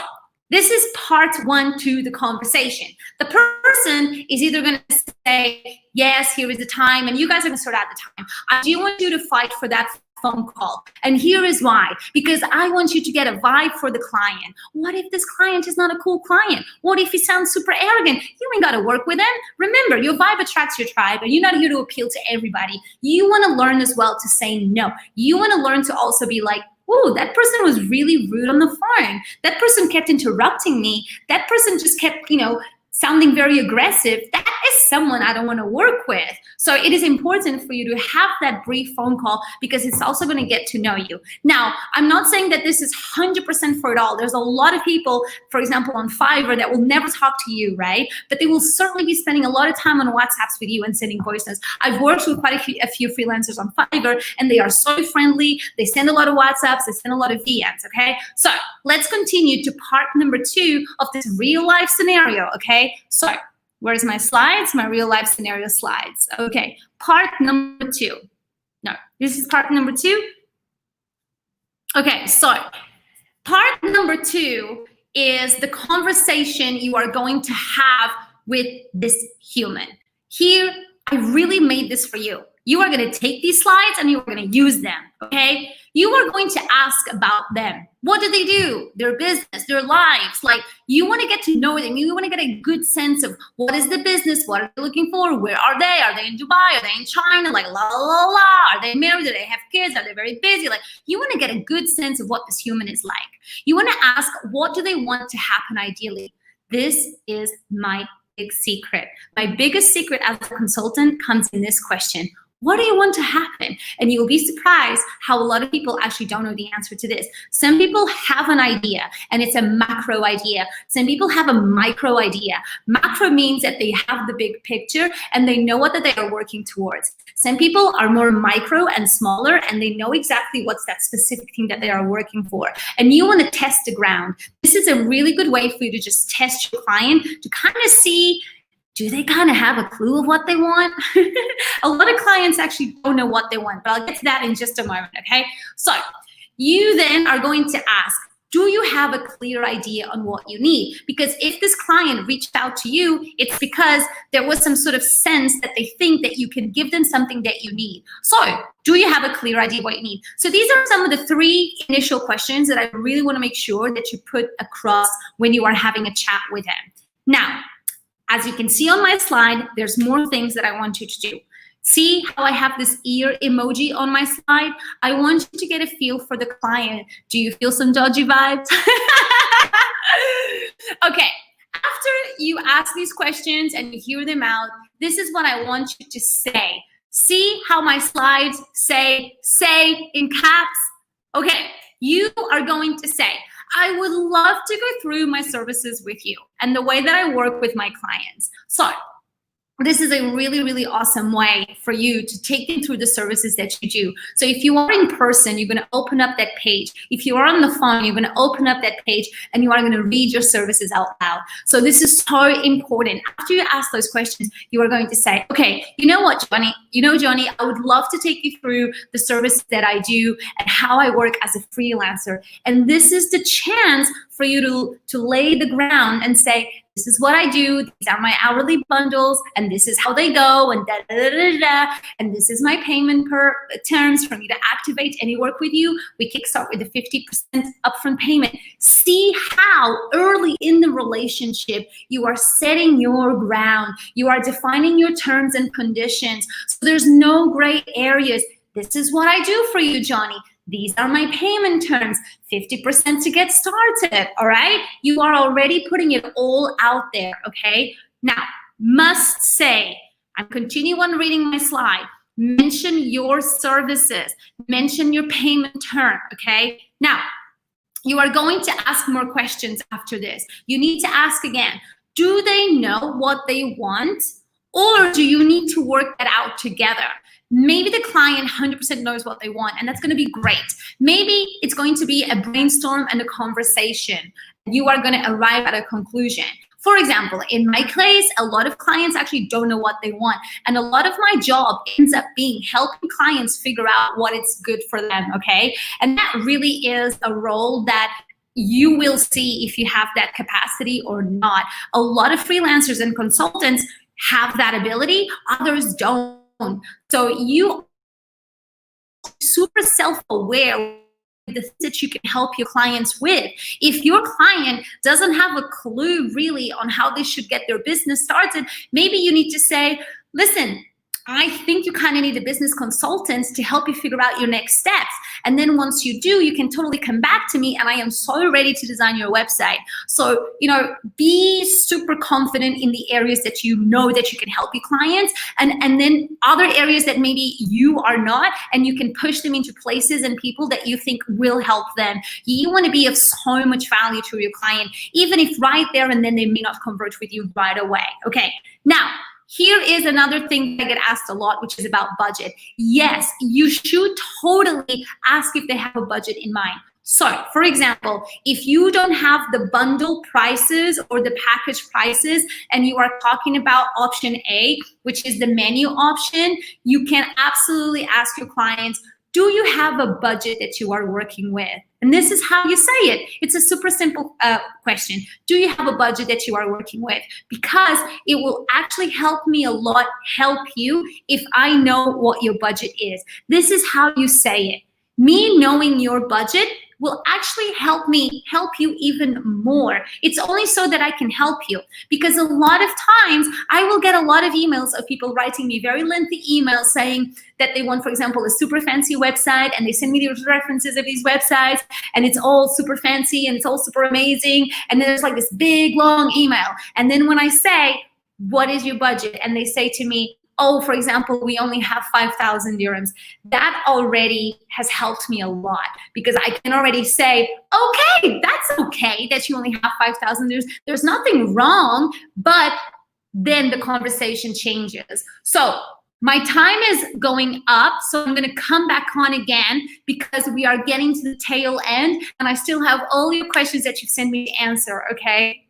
S1: this is part one to the conversation. The person is either going to say, yes, here is the time, and you guys are going to sort out the time. I do want you to fight for that phone call. And here is why. Because I want you to get a vibe for the client. What if this client is not a cool client? What if he sounds super arrogant? You ain't got to work with them. Remember, your vibe attracts your tribe, and you're not here to appeal to everybody. You want to learn as well to say no. You want to learn to also be like, ooh, that person was really rude on the phone. That person kept interrupting me. That person just kept, sounding very aggressive. That is someone I don't want to work with. So it is important for you to have that brief phone call because it's also going to get to know you. Now, I'm not saying that this is 100% for it all. There's a lot of people, for example, on Fiverr that will never talk to you, right? But they will certainly be spending a lot of time on WhatsApps with you and sending voice notes. I've worked with quite a few freelancers on Fiverr, and they are so friendly. They send a lot of WhatsApps. They send a lot of DMs, okay? So let's continue to part number 2 of this real life scenario, okay? So where's my slides? My real life scenario slides. Okay, part number 2. No, this is part number 2. Okay, so part number 2 is the conversation you are going to have with this human. Here I really made this for you. You are going to take these slides and you're going to use them, okay? You are going to ask about them. What do they do? Their business, their lives. Like, you want to get to know them. You want to get a good sense of what is the business? What are they looking for? Where are they? Are they in Dubai? Are they in China? Like, la, la, la, la. Are they married? Do they have kids? Are they very busy? Like, you want to get a good sense of what this human is like. You want to ask, what do they want to happen ideally? This is my big secret. My biggest secret as a consultant comes in this question. What do you want to happen? And you'll be surprised how a lot of people actually don't know the answer to this. Some people have an idea and it's a macro idea. Some people have a micro idea. Macro means that they have the big picture and they know what that they are working towards. Some people are more micro and smaller and they know exactly what's that specific thing that they are working for. And you want to test the ground. This is a really good way for you to just test your client to kind of see, do they kind of have a clue of what they want? A lot of clients actually don't know what they want, but I'll get to that in just a moment, okay? So you then are going to ask, do you have a clear idea on what you need? Because if this client reached out to you, it's because there was some sort of sense that they think that you can give them something that you need. So do you have a clear idea what you need? So these are some of the 3 initial questions that I really want to make sure that you put across when you are having a chat with them. Now, as you can see on my slide, there's more things that I want you to do. See how I have this ear emoji on my slide? I want you to get a feel for the client. Do you feel some dodgy vibes? Okay, after you ask these questions and you hear them out, this is what I want you to say. See how my slides say in caps? Okay, you are going to say, I would love to go through my services with you and the way that I work with my clients. So this is a really, really awesome way for you to take them through the services that you do. So if you are in person, you're going to open up that page. If you are on the phone, you're going to open up that page and you are going to read your services out loud. So this is so important. After you ask those questions, you are going to say, okay, you know what, Johnny? Johnny, I would love to take you through the services that I do and how I work as a freelancer. And this is the chance for you to lay the ground and say, this is what I do, these are my hourly bundles, and this is how they go, and and this is my payment terms for me to activate any work with you. We kickstart with a 50% upfront payment. See how early in the relationship you are setting your ground. You are defining your terms and conditions. So there's no gray areas. This is what I do for you, Johnny. These are my payment terms, 50% to get started, all right? You are already putting it all out there, okay? Now, must say, I'm continuing on reading my slide, mention your services, mention your payment term, okay? Now, you are going to ask more questions after this. You need to ask again, do they know what they want? Or do you need to work that out together? Maybe the client 100% knows what they want, and that's going to be great. Maybe it's going to be a brainstorm and a conversation. You are going to arrive at a conclusion. For example, in my case, a lot of clients actually don't know what they want. And a lot of my job ends up being helping clients figure out what is good for them, okay? And that really is a role that you will see if you have that capacity or not. A lot of freelancers and consultants have that ability, others don't. So you super self-aware the things that you can help your clients with. If your client doesn't have a clue really on how they should get their business started, maybe you need to say, listen, I think you kind of need a business consultant to help you figure out your next steps. And then once you do, you can totally come back to me and I am so ready to design your website. So, be super confident in the areas that you know that you can help your clients, and then other areas that maybe you are not, and you can push them into places and people that you think will help them. You want to be of so much value to your client, even if right there and then they may not convert with you right away. Okay, now, here is another thing I get asked a lot, which is about budget. Yes, you should totally ask if they have a budget in mind. So, for example, if you don't have the bundle prices or the package prices and you are talking about option A, which is the menu option, you can absolutely ask your clients, Do you have a budget that you are working with? And this is how you say it. It's a super simple question. Do you have a budget that you are working with? Because it will actually help me a lot, help you, if I know what your budget is. This is how you say it. Me knowing your budget will actually help me help you even more. It's only so that I can help you, because a lot of times I will get a lot of emails of people writing me very lengthy emails saying that they want, for example, a super fancy website, and they send me the references of these websites, and it's all super fancy and it's all super amazing, and then there's like this big long email. And then when I say, what is your budget? And they say to me, oh, for example, we only have 5,000 dirhams. That already has helped me a lot, because I can already say, okay, that's okay that you only have 5,000 dirhams. There's nothing wrong, but then the conversation changes. So my time is going up, so I'm gonna come back on again because we are getting to the tail end, and I still have all your questions that you've sent me to answer, okay?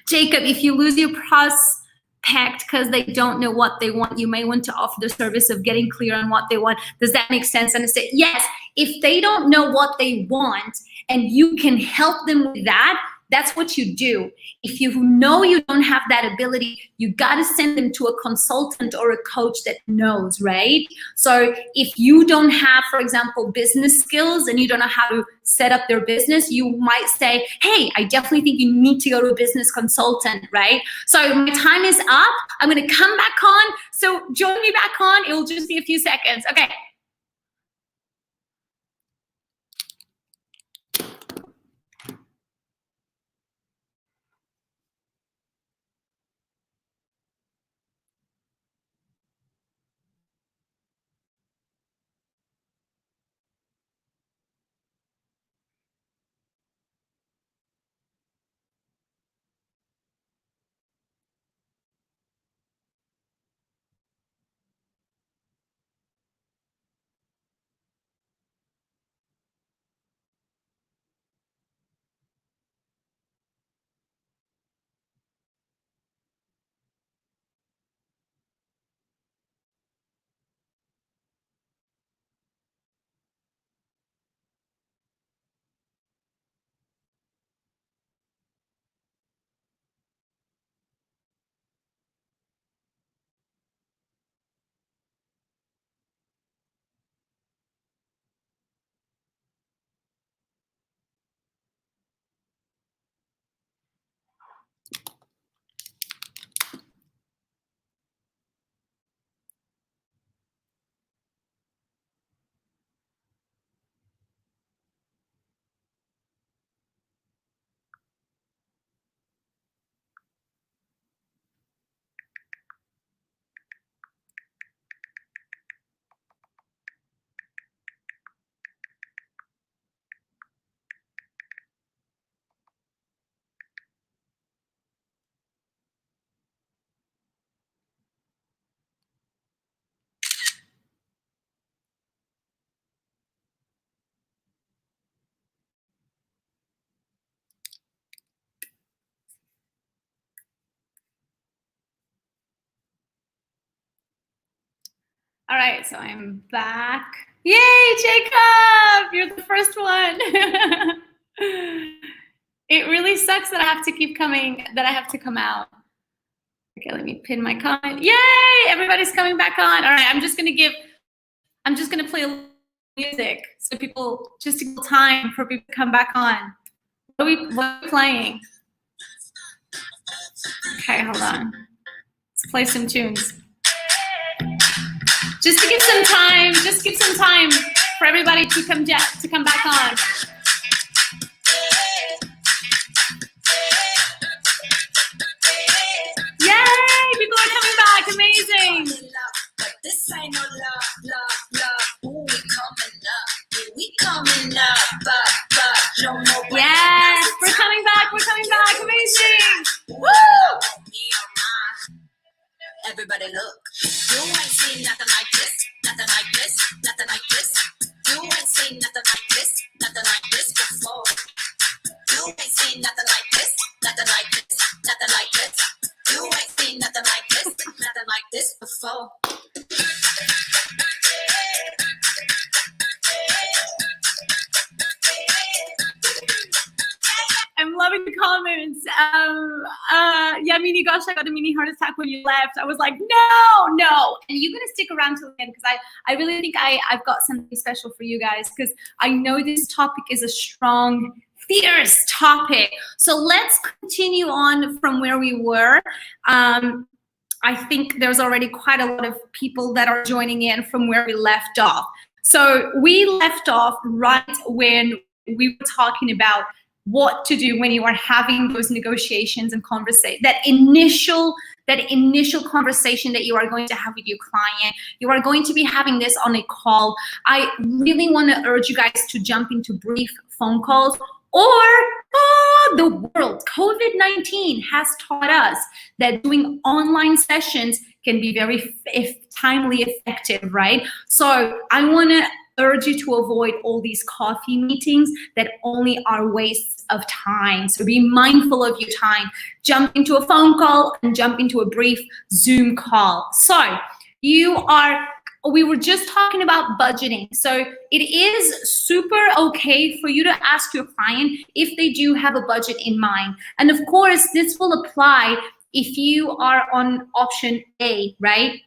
S1: Jacob, if you lose your prospect because they don't know what they want, you may want to offer the service of getting clear on what they want. Does that make sense? And I said, yes, if they don't know what they want and you can help them with that, that's what you do. If you know you don't have that ability, you got to send them to a consultant or a coach that knows, right? So if you don't have, for example, business skills and you don't know how to set up their business, you might say, hey, I definitely think you need to go to a business consultant, right? So my time is up. I'm going to come back on. So join me back on. It will just be a few seconds. Okay. All right, so I'm back. Yay, Jacob! You're the first one. It really sucks that I have to keep coming, that I have to come out. Okay, let me pin my comment. Yay! Everybody's coming back on. All right, I'm just gonna play a little music so people, just to give time for people to come back on. What are we playing? Okay, hold on. Let's play some tunes. Just to give some time for everybody to come back on. Yay! People are coming back. Amazing. But this ain't no love. Ooh, we coming up. Yes, we're coming back. Amazing. Woo! Everybody look. You ain't seen nothing like this. You ain't seen nothing like this before. You ain't seen nothing like this. You ain't seen nothing like this before. Yeah, Mini, gosh, I got a mini heart attack when you left. I was like, no. And you're going to stick around till the end because I really think I've got something special for you guys because I know this topic is a strong, fierce topic. So let's continue on from where we were. I think there's already quite a lot of people that are joining in from where we left off. So we left off right when we were talking about what to do when you are having those negotiations and conversation, that initial conversation that you are going to have with your client. You are going to be having this on a call. I really want to urge you guys to jump into brief phone calls, or the world, COVID-19 has taught us that doing online sessions can be very timely effective, right? So I want to urge you to avoid all these coffee meetings that only are wastes of time. So be mindful of your time. Jump into a phone call and jump into a brief Zoom call. So we were just talking about budgeting. So it is super okay for you to ask your client if they do have a budget in mind. And of course, this will apply if you are on option A, right?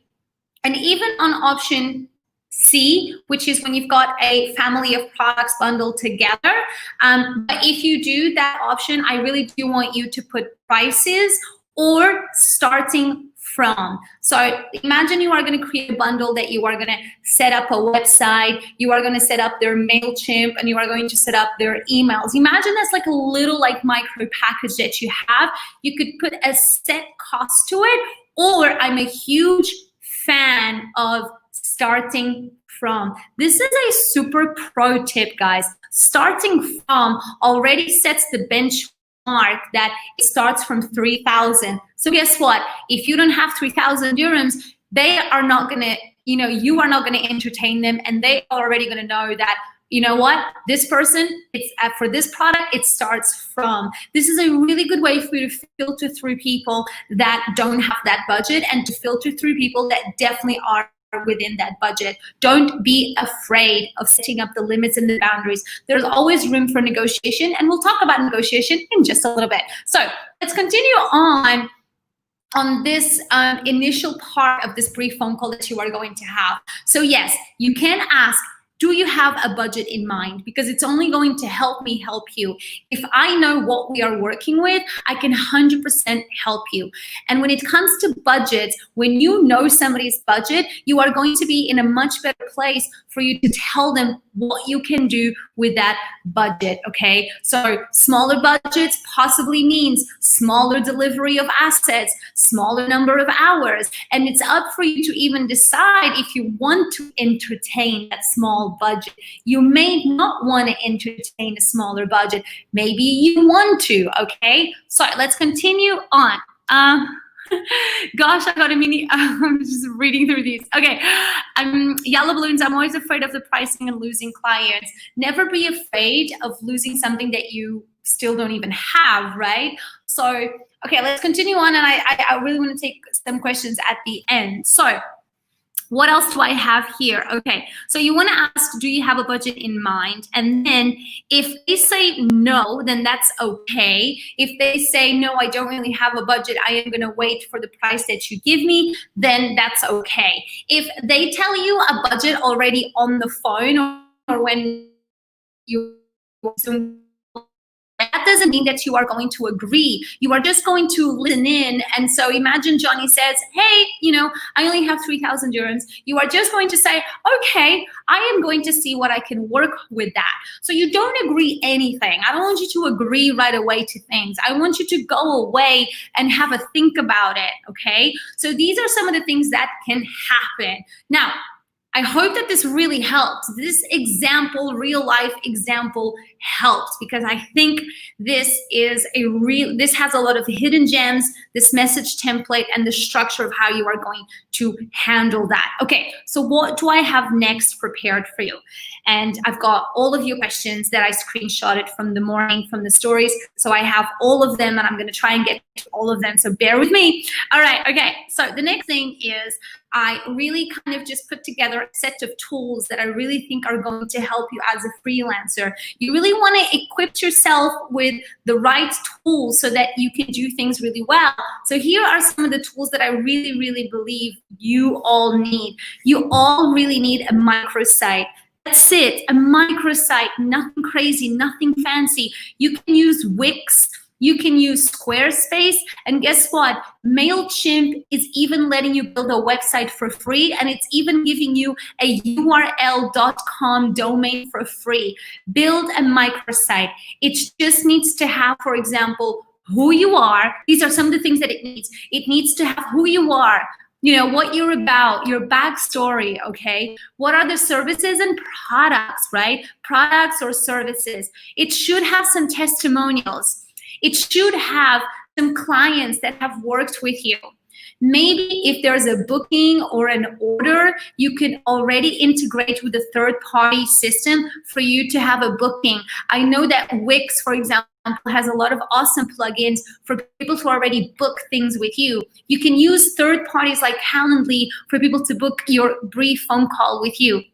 S1: And even on option C, which is when you've got a family of products bundled together. But if you do that option, I really do want you to put prices or starting from. So imagine you are going to create a bundle that you are going to set up a website, you are going to set up their MailChimp, and you are going to set up their emails. Imagine that's like a little like micro package that you have. You could put a set cost to it, or I'm a huge fan of starting from. This is a super pro tip, guys. Starting from already sets the benchmark that it starts from 3,000. So guess what? If you don't have 3,000 dirhams, they are not going to, you are not going to entertain them, and they are already going to know that, you know what, this person, it's for this product, it starts from. This is a really good way for you to filter through people that don't have that budget and to filter through people that definitely are within that budget. Don't be afraid of setting up the limits and the boundaries. There's always room for negotiation, and we'll talk about negotiation in just a little bit. So let's continue on this initial part of this brief phone call that you are going to have. So yes, you can ask, do you have a budget in mind? Because it's only going to help me help you. If I know what we are working with, I can 100% help you. And when it comes to budgets, when you know somebody's budget, you are going to be in a much better place for you to tell them what you can do with that budget, okay? So smaller budgets possibly means smaller delivery of assets, smaller number of hours, and it's up for you to even decide if you want to entertain that small budget. You may not want to entertain a smaller budget. Maybe you want to, okay? So let's continue on. Gosh, I got a mini, I'm just reading through these. Okay, yellow balloons, I'm always afraid of the pricing and losing clients. Never be afraid of losing something that you still don't even have, right? So, okay, let's continue on, and I really want to take some questions at the end. So, what else do I have here? Okay, so you want to ask, do you have a budget in mind? And then if they say no, then that's okay. If they say, no, I don't really have a budget, I am going to wait for the price that you give me, then that's okay. If they tell you a budget already on the phone or when you that doesn't mean that you are going to agree. You are just going to listen in. And so imagine Johnny says, hey, I only have 3,000 dirhams. You are just going to say, okay, I am going to see what I can work with that. So you don't agree anything. I don't want you to agree right away to things. I want you to go away and have a think about it, okay? So these are some of the things that can happen. Now, I hope that this really helps. This example, real life example, helps because I think this has a lot of hidden gems, this message template, and the structure of how you are going to handle that. Okay, so what do I have next prepared for you? And I've got all of your questions that I screenshotted from the morning, from the stories. So I have all of them, and I'm going to try and get to all of them. So bear with me. All right, okay. So the next thing is I really kind of just put together a set of tools that I really think are going to help you as a freelancer. You really really want to equip yourself with the right tools so that you can do things really well. So here are some of the tools that I really, really believe you all need. You all really need a microsite. That's it, a microsite, nothing crazy, nothing fancy. You can use Wix, you can use Squarespace, and guess what? MailChimp is even letting you build a website for free, and it's even giving you a url.com domain for free. Build a microsite. It just needs to have, for example, who you are. These are some of the things that it needs. It needs to have who you are, you know, what you're about, your backstory, okay? What are the services and products, right? Products or services. It should have some testimonials. It should have some clients that have worked with you. Maybe if there's a booking or an order, you can already integrate with a third-party system for you to have a booking. I know that Wix, for example, has a lot of awesome plugins for people to already book things with you. You can use third parties like Calendly for people to book your brief phone call with you.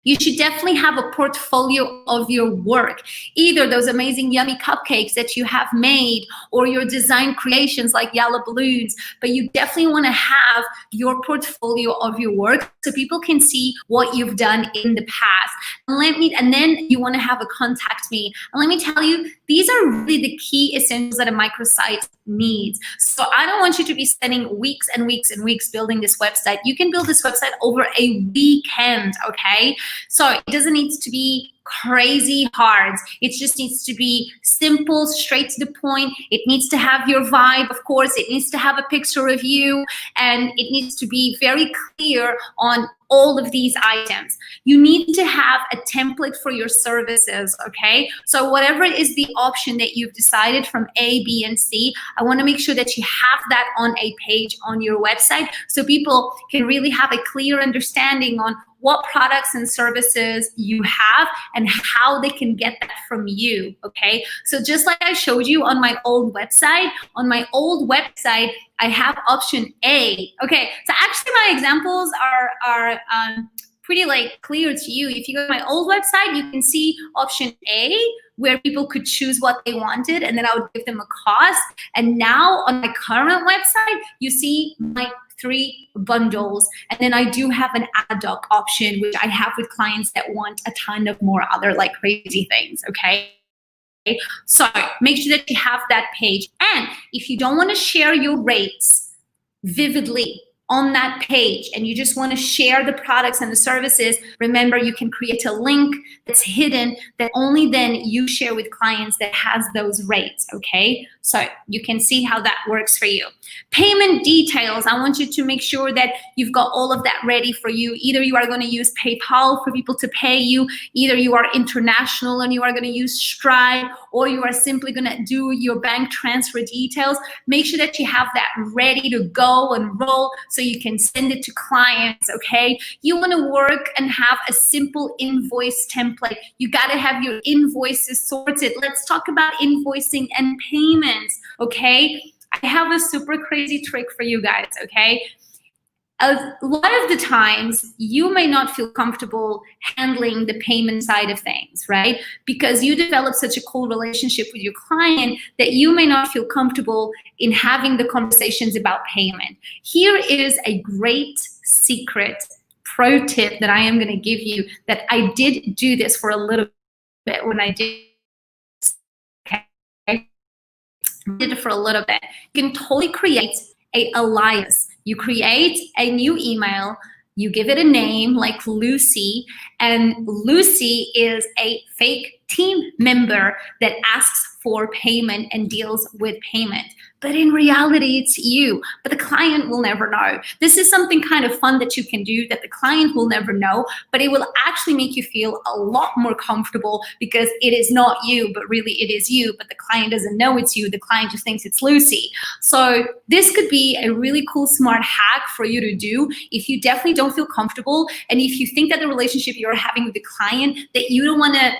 S1: You should definitely have a portfolio of your work, either those amazing yummy cupcakes that you have made or your design creations like yellow balloons, but you definitely want to have your portfolio of your work so people can see what you've done in the past. And then you want to have a contact me. And let me tell you, these are really the key essentials that a microsite needs. So I don't want you to be spending weeks and weeks and weeks building this website. You can build this website over a weekend, okay? So it doesn't need to be crazy hard. It just needs to be simple, straight to the point. It needs to have your vibe, of course. It needs to have a picture of you, and it needs to be very clear on all of these items. You need to have a template for your services, okay? So whatever is the option that you've decided from A, B, and C, I want to make sure that you have that on a page on your website so people can really have a clear understanding on what products and services you have and how they can get that from you, okay? So just like I showed you on my old website, I have option A. Okay, so actually my examples are pretty like clear to you. If you go to my old website, you can see option A, where people could choose what they wanted, and then I would give them a cost. And now on my current website, you see my 3 bundles, and then I do have an ad hoc option, which I have with clients that want a ton of more other like crazy things, okay? So make sure that you have that page. And if you don't want to share your rates vividly on that page and you just want to share the products and the services, remember you can create a link that's hidden that only then you share with clients that has those rates, okay? So you can see how that works for you. Payment details, I want you to make sure that you've got all of that ready for you. Either you are going to use PayPal for people to pay you, either you are international and you are going to use Stripe, or you are simply going to do your bank transfer details. Make sure that you have that ready to go and roll so you can send it to clients, okay? You want to work and have a simple invoice template. You got to have your invoices sorted. Let's talk about invoicing and payments, okay? I have a super crazy trick for you guys, okay? A lot of the times, you may not feel comfortable handling the payment side of things, right? Because you develop such a cool relationship with your client that you may not feel comfortable in having the conversations about payment. Here is a great secret pro tip that I am going to give you that I did do this for a little bit when I did, okay? I did it for a little bit. You can totally create an alias. You create a new email, you give it a name like Lucy, and Lucy is a fake team member that asks for payment and deals with payment. But in reality, it's you, but the client will never know. This is something kind of fun that you can do that the client will never know, but it will actually make you feel a lot more comfortable because it is not you, but really it is you, but the client doesn't know it's you. The client just thinks it's Lucy. So this could be a really cool, smart hack for you to do if you definitely don't feel comfortable, and if you think that the relationship you're having with the client, that you don't want to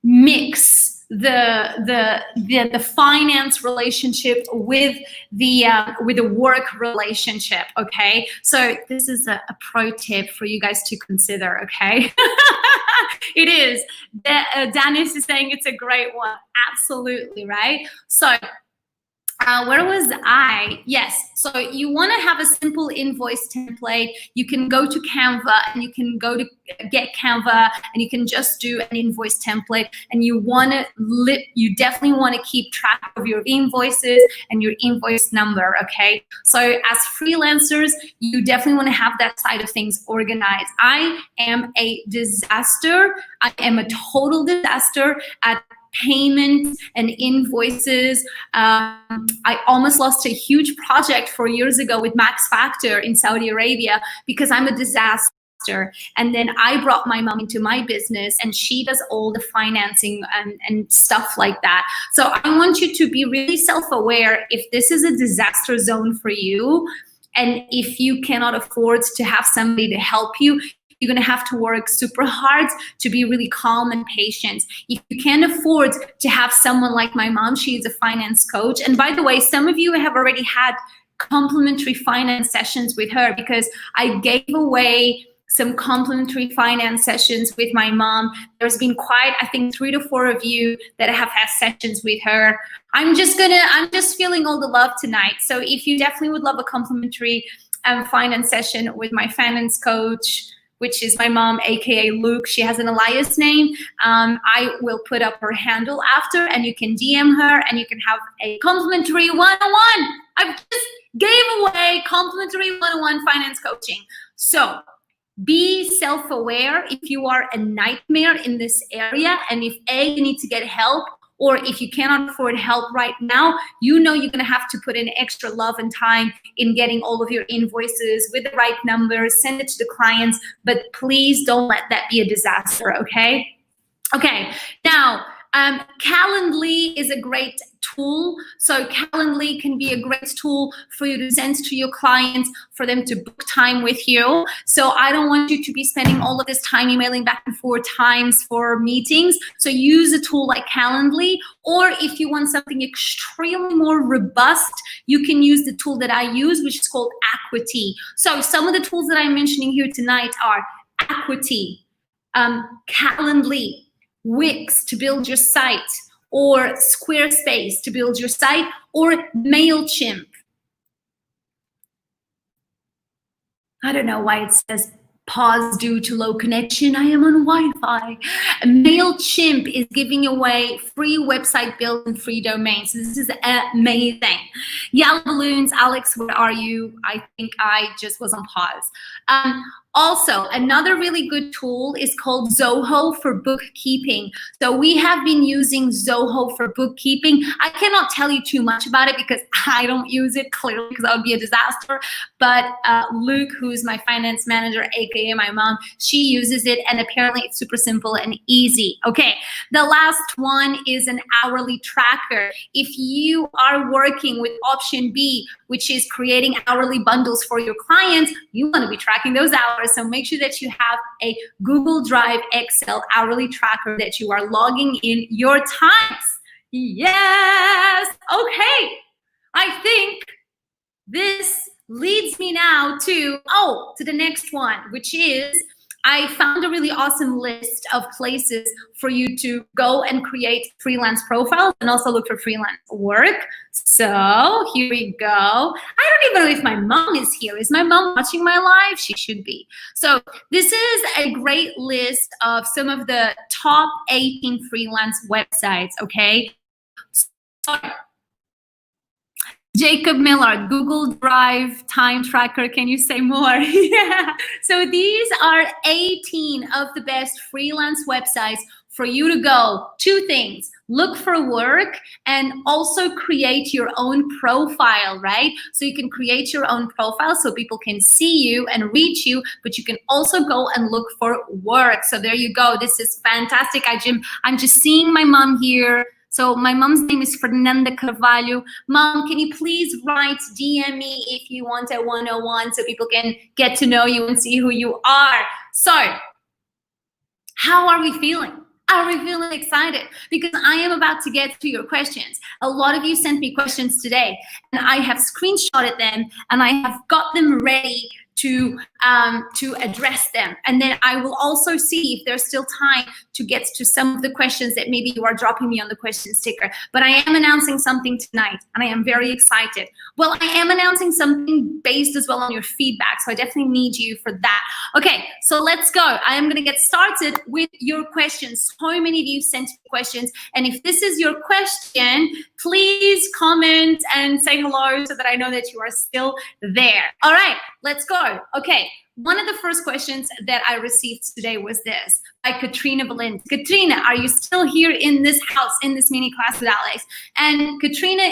S1: mix the finance relationship with the work relationship. Okay, so this is a pro tip for you guys to consider. Okay. It is. Dennis is saying it's a great one. Absolutely, right? So where was I? Yes. So you want to have a simple invoice template. You can go to Canva and you can go to get Canva and you can just do an invoice template. And you definitely want to keep track of your invoices and your invoice number. Okay. So as freelancers, you definitely want to have that side of things organized. I am a disaster. I am a total disaster at payments and invoices. I almost lost a huge project 4 years ago with Max Factor in Saudi Arabia because I'm a disaster. And then I brought my mom into my business and she does all the financing and stuff like that. So I want you to be really self-aware if this is a disaster zone for you, and if you cannot afford to have somebody to help you, you're going to have to work super hard to be really calm and patient. If you can't afford to have someone like my mom, she is a finance coach. And by the way, some of you have already had complimentary finance sessions with her because I gave away some complimentary finance sessions with my mom. There's been quite, I think, 3 to 4 of you that have had sessions with her. I'm just feeling all the love tonight. So if you definitely would love a complimentary finance session with my finance coach, which is my mom, aka Luke. She has an alias name. I will put up her handle after, and you can DM her, and you can have a complimentary one-on-one. I just gave away complimentary one-on-one finance coaching. So be self-aware if you are a nightmare in this area, and if you need to get help, or if you cannot afford help right now, you know you're gonna have to put in extra love and time in getting all of your invoices with the right numbers, send it to the clients, but please don't let that be a disaster, okay? Okay, now, Calendly is a great tool. So Calendly can be a great tool for you to send to your clients, for them to book time with you. So I don't want you to be spending all of this time emailing back and forth times for meetings. So use a tool like Calendly, or if you want something extremely more robust, you can use the tool that I use, which is called Equity. So some of the tools that I'm mentioning here tonight are Equity, Calendly, Wix to build your site, or Squarespace to build your site, or MailChimp. I don't know why it says pause due to low connection. I am on Wi-Fi. MailChimp is giving away free website build and free domains. So this is amazing. Yellow balloons, Alex, where are you? I think I just was on pause. Also, another really good tool is called Zoho for bookkeeping. So we have been using Zoho for bookkeeping. I cannot tell you too much about it because I don't use it, clearly, because that would be a disaster. But Luke, who's my finance manager, aka my mom, she uses it, and apparently it's super simple and easy. Okay, the last one is an hourly tracker. If you are working with option B, which is creating hourly bundles for your clients, you want to be tracking those hours. So make sure that you have a Google Drive Excel hourly tracker that you are logging in your times. Yes. Okay. I think this leads me now to the next one, which is I found a really awesome list of places for you to go and create freelance profiles and also look for freelance work. So here we go. I don't even know if my mom is here. Is my mom watching my live? She should be. So this is a great list of some of the top 18 freelance websites, okay? So, Jacob Millard, Google Drive time tracker. Can you say more? Yeah. So these are 18 of the best freelance websites for you to go. 2 things: look for work and also create your own profile, right? So you can create your own profile so people can see you and reach you, but you can also go and look for work. So there you go. This is fantastic. I'm just seeing my mom here. So my mom's name is Fernanda Carvalho. Mom, can you please write, DM me if you want a 101 so people can get to know you and see who you are. So how are we feeling? Are we feeling excited? Because I am about to get to your questions. A lot of you sent me questions today, and I have screenshotted them, and I have got them ready to address them. And then I will also see if there's still time to get to some of the questions that maybe you are dropping me on the question sticker. But I am announcing something tonight, and I am very excited. Well, I am announcing something based as well on your feedback, so I definitely need you for that. Okay, so let's go. I am gonna get started with your questions. So many of you sent me questions, and if this is your question, please comment and say hello so that I know that you are still there. All right, let's go. Okay, one of the first questions that I received today was this by Katrina Valent. Katrina, are you still here in this house, in this mini class with Alex? And Katrina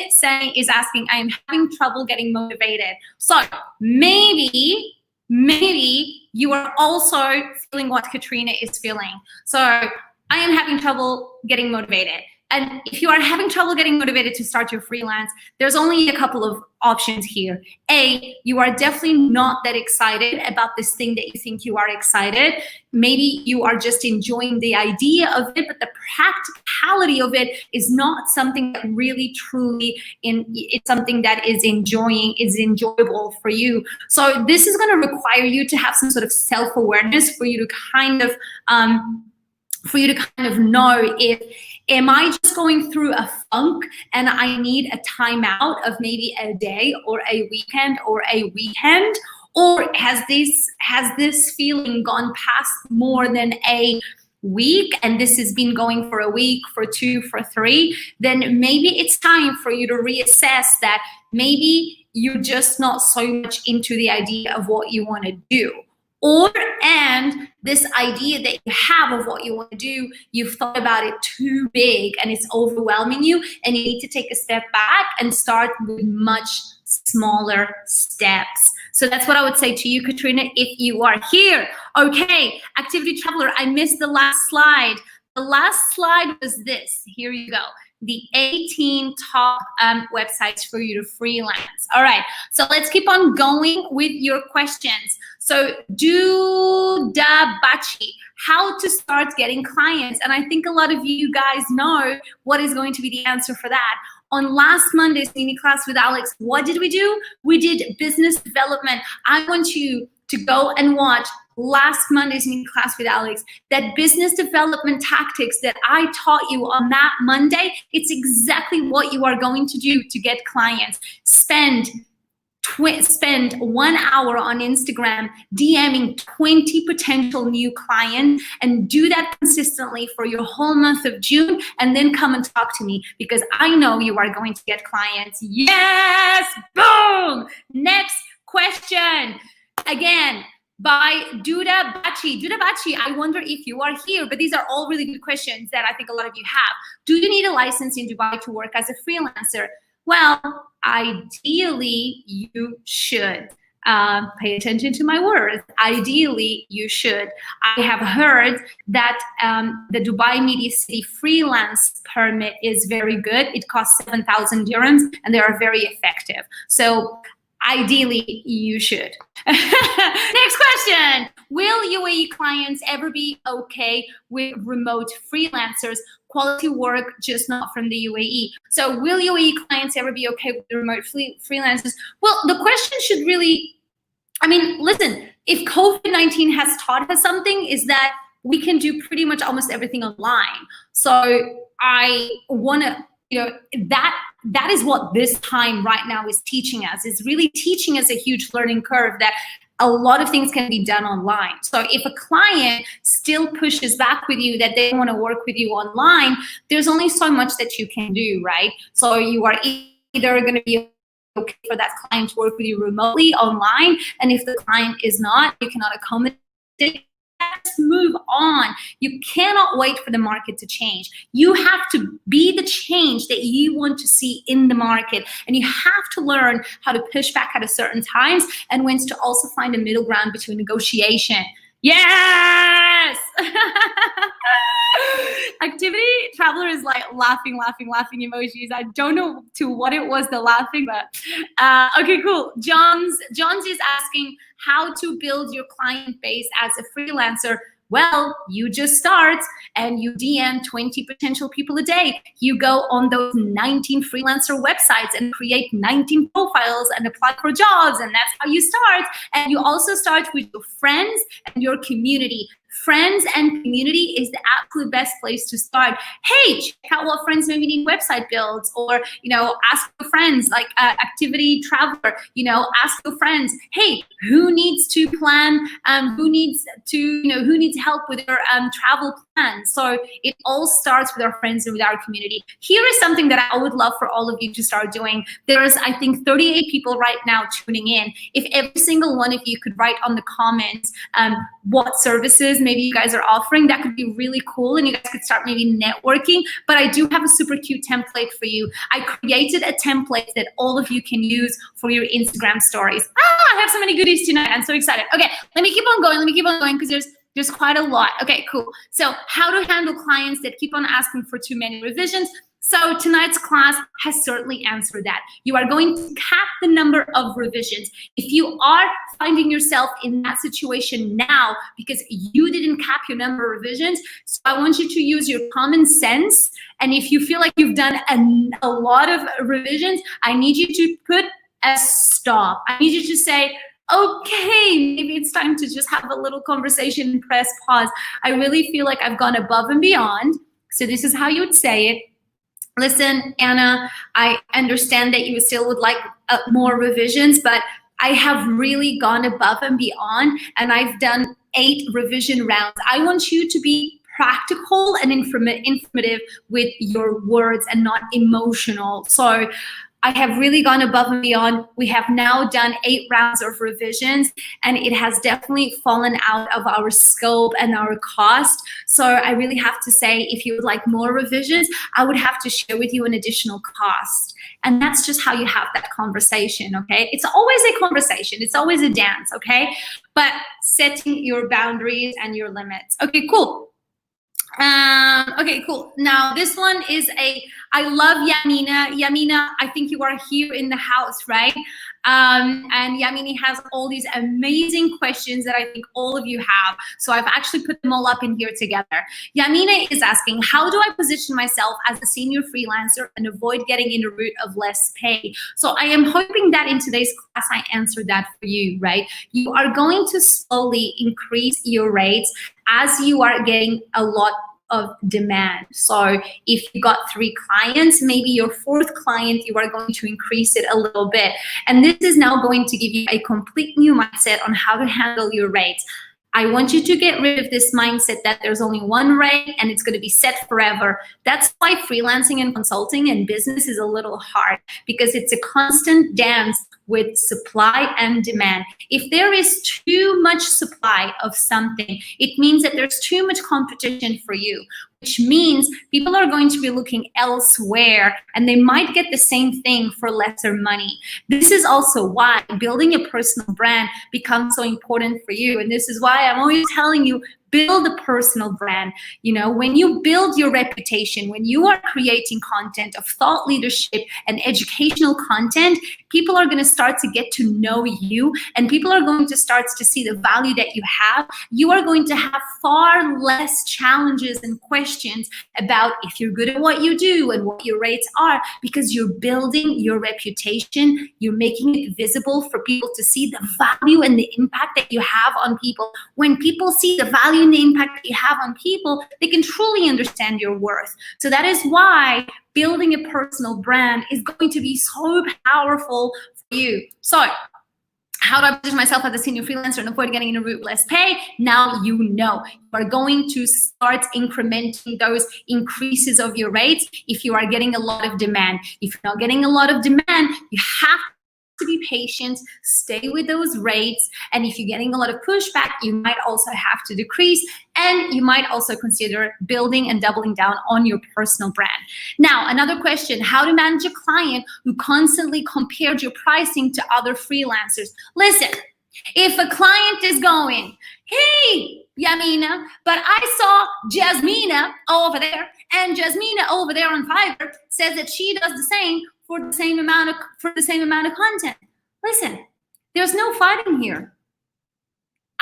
S1: is asking, I am having trouble getting motivated. So maybe you are also feeling what Katrina is feeling. So I am having trouble getting motivated. And if you are having trouble getting motivated to start your freelance, there's only a couple of options here. A, you are definitely not that excited about this thing that you think you are excited. Maybe you are just enjoying the idea of it, but the practicality of it is not something that really truly it's something that is enjoyable for you. So this is going to require you to have some sort of self-awareness for you to kind of know if, am I just going through a funk and I need a timeout of maybe a day or a weekend or a weekend? Or has this feeling gone past more than a week and this has been going for a week, for 2, for 3? Then maybe it's time for you to reassess that maybe you're just not so much into the idea of what you want to do. And this idea that you have of what you want to do, you've thought about it too big and it's overwhelming you, and you need to take a step back and start with much smaller steps. So that's what I would say to you, Katrina, if you are here. Okay, Activity Traveler, I missed the last slide. The last slide was this. Here you go. The 18 top websites for you to freelance. All right, so let's keep on going with your questions. So Dudabachi, how to start getting clients. And I think a lot of you guys know what is going to be the answer for that. On last Monday's mini class with Alex, what did we do? We did business development. I want you to go and watch last Monday's mini class with Alex. That business development tactics that I taught you on that Monday, it's exactly what you are going to do to get clients. Spend 1 hour on Instagram DMing 20 potential new clients, and do that consistently for your whole month of June, and then come and talk to me, because I know you are going to get clients. Yes, boom. Next question, again, by Dudabachi. Dudabachi, I wonder if you are here, but these are all really good questions that I think a lot of you have. Do you need a license in Dubai to work as a freelancer? Well, ideally, you should. Pay attention to my words. Ideally, you should. I have heard that the Dubai Media City freelance permit is very good. It costs 7,000 dirhams, and they are very effective. So ideally, you should. Next question. Will UAE clients ever be okay with remote freelancers? Quality work, just not from the UAE. So will UAE clients ever be okay with the remote freelancers? Well, the question should really, I mean, listen, if COVID-19 has taught us something, is that we can do pretty much almost everything online. So I want to, that is what this time right now is teaching us. It's really teaching us a huge learning curve that a lot of things can be done online. So if a client still pushes back with you that they want to work with you online, there's only so much that you can do, right? So you are either going to be okay for that client to work with you remotely online, and if the client is not, you cannot accommodate. Let's move on. You cannot wait for the market to change. You have to be the change that you want to see in the market, and you have to learn how to push back at a certain times, and when to also find a middle ground between negotiation. Yes! Activity Traveler is like laughing emojis. I don't know to what it was the laughing, but okay, cool. Johns is asking how to build your client base as a freelancer. Well, you just start and you DM 20 potential people a day. You go on those 19 freelancer websites and create 19 profiles and apply for jobs, and that's how you start. And you also start with your friends and your community. Friends and community is the absolute best place to start. Hey, check out what friends maybe need website builds, or ask your friends, like activity traveler. Ask your friends, hey, who needs to plan? Who needs help with their travel plans? So it all starts with our friends and with our community. Here is something that I would love for all of you to start doing. There's, I think, 38 people right now tuning in. If every single one of you could write on the comments what services maybe you guys are offering, that could be really cool, and you guys could start maybe networking. But I do have a super cute template for you. I created a template that all of you can use for your Instagram stories. I have so many goodies tonight. I'm so excited. Okay, let me keep on going because there's quite a lot. Okay, cool. So how to handle clients that keep on asking for too many revisions. So tonight's class has certainly answered that. You are going to cap the number of revisions. If you are finding yourself in that situation now because you didn't cap your number of revisions, so I want you to use your common sense. And if you feel like you've done a lot of revisions, I need you to put a stop. I need you to say, okay, maybe it's time to just have a little conversation and press pause. I really feel like I've gone above and beyond. So this is how you would say it. Listen, Anna, I understand that you still would like more revisions, but I have really gone above and beyond, and I've done 8 revision rounds. I want you to be practical and informative with your words and not emotional. So I have really gone above and beyond. We have now done 8 rounds of revisions, and it has definitely fallen out of our scope and our cost. So I really have to say, if you would like more revisions, I would have to share with you an additional cost. And that's just how you have that conversation, okay? It's always a conversation. It's always a dance, okay? But setting your boundaries and your limits. Okay, cool. Okay, cool. Now this one is I love Yamina. Yamina, I think you are here in the house, right? And Yamini has all these amazing questions that I think all of you have. So I've actually put them all up in here together. Yamina is asking, how do I position myself as a senior freelancer and avoid getting in the route of less pay? So I am hoping that in today's class, I answered that for you, right? You are going to slowly increase your rates as you are getting a lot of demand. So if you got 3 clients, maybe your 4th client, you are going to increase it a little bit. And this is now going to give you a complete new mindset on how to handle your rates. I want you to get rid of this mindset that there's only one rate and it's going to be set forever. That's why freelancing and consulting and business is a little hard, because it's a constant dance with supply and demand. If there is too much supply of something, it means that there's too much competition for you, which means people are going to be looking elsewhere and they might get the same thing for lesser money. This is also why building a personal brand becomes so important for you. And this is why I'm always telling you, build a personal brand. You know, when you build your reputation, when you are creating content of thought leadership and educational content, people are going to start to get to know you, and people are going to start to see the value that you have. You are going to have far less challenges and questions about if you're good at what you do and what your rates are, because you're building your reputation. You're making it visible for people to see the value and the impact that you have on people. When people see the value and the impact that you have on people, they can truly understand your worth. So that is why building a personal brand is going to be so powerful for you. So how do I position myself as a senior freelancer and avoid getting in a route with less pay? Now you know. You are going to start incrementing those increases of your rates if you are getting a lot of demand. If you're not getting a lot of demand, you have to be patient, stay with those rates, and if you're getting a lot of pushback, you might also have to decrease, and you might also consider building and doubling down on your personal brand. Now, another question, how to manage a client who constantly compared your pricing to other freelancers. Listen, if a client is going, hey, Yamina, but I saw Jasmina over there, and Jasmina over there on Fiverr says that she does the same for the same amount of content. Listen, there's no fighting here.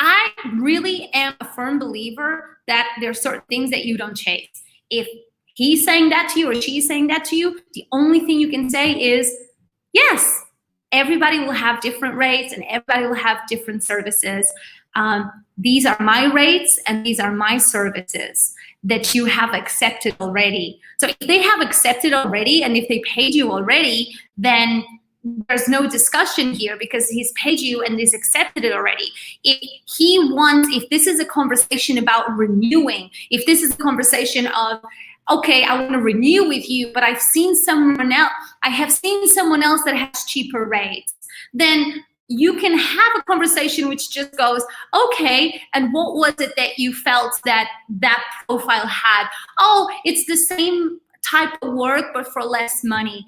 S1: I really am a firm believer that there are certain things that you don't chase. If he's saying that to you or she's saying that to you, the only thing you can say is, yes, everybody will have different rates and everybody will have different services. These are my rates and these are my services that you have accepted already. So if they have accepted already and if they paid you already, then there's no discussion here because he's paid you and he's accepted it already. If this is a conversation about renewing, if this is a conversation of, okay, I want to renew with you, but I have seen someone else that has cheaper rates, then you can have a conversation which just goes, okay, and what was it that you felt that profile had? Oh, it's the same type of work, but for less money.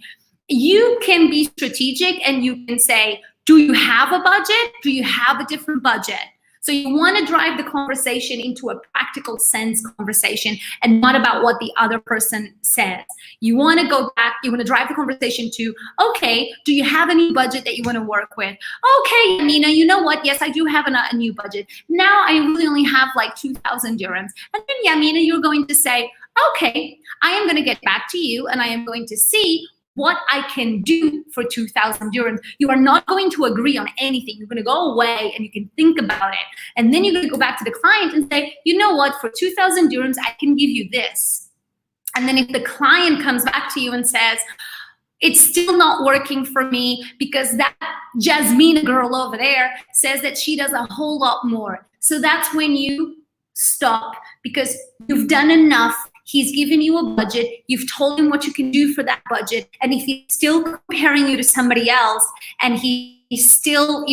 S1: You can be strategic and you can say, do you have a budget? Do you have a different budget? So you want to drive the conversation into a practical sense conversation and not about what the other person says. You want to go back, you want to drive the conversation to, okay, do you have a new budget that you want to work with? Okay, Nina, you know what? Yes, I do have a new budget. Now I really only have like 2,000 dirhams. And then Yamina, you're going to say, okay, I am going to get back to you and I am going to see what I can do for 2,000 dirhams. You are not going to agree on anything. You're going to go away and you can think about it. And then you're going to go back to the client and say, you know what, for 2,000 dirhams, I can give you this. And then if the client comes back to you and says, it's still not working for me because that Jasmine girl over there says that she does a whole lot more. So that's when you stop because you've done enough. He's given you a budget. You've told him what you can do for that budget. And if he's still comparing you to somebody else and he's still,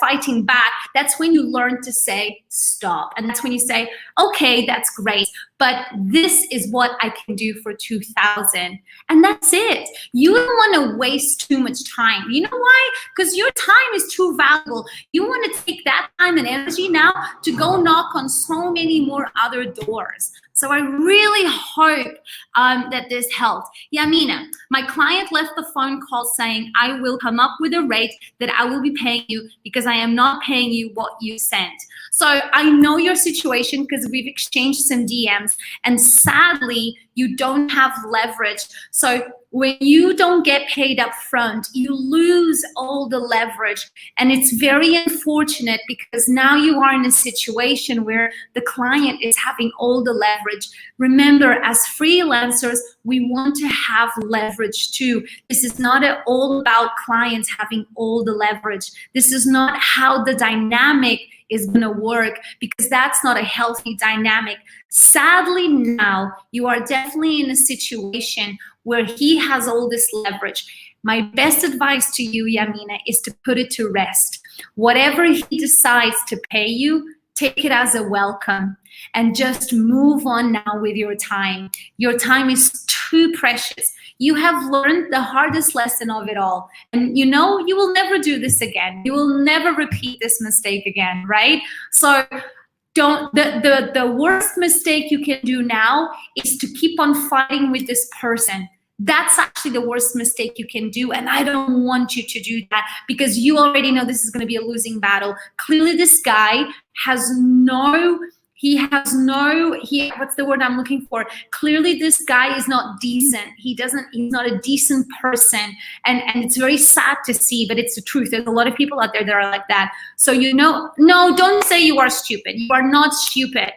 S1: fighting back, that's when you learn to say stop. And that's when you say, okay, that's great, but this is what I can do for 2,000. And that's it. You don't want to waste too much time. You know why? Because your time is too valuable. You want to take that time and energy now to go knock on so many more other doors. So I really hope that this helped. Yamina, my client left the phone call saying, I will come up with a rate that I will be paying you because I am not paying you what you sent. So I know your situation because we've exchanged some DMs and sadly, you don't have leverage. So when you don't get paid up front, you lose all the leverage. And it's very unfortunate because now you are in a situation where the client is having all the leverage. Remember, as freelancers, we want to have leverage too. This is not at all about clients having all the leverage. This is not how the dynamic is going to work because that's not a healthy dynamic. Sadly, now you are definitely in a situation where he has all this leverage. My best advice to you, Yamina, is to put it to rest. Whatever he decides to pay you, take it as a welcome and just move on now with your time. Your time is too precious. You have learned the hardest lesson of it all. And you will never do this again. You will never repeat this mistake again, right? So the worst mistake you can do now is to keep on fighting with this person. That's actually the worst mistake you can do. And I don't want you to do that because you already know this is going to be a losing battle. Clearly this guy has what's the word I'm looking for? Clearly this guy is not decent. He's not a decent person. And it's very sad to see, but it's the truth. There's a lot of people out there that are like that. So no, don't say you are stupid. You are not stupid.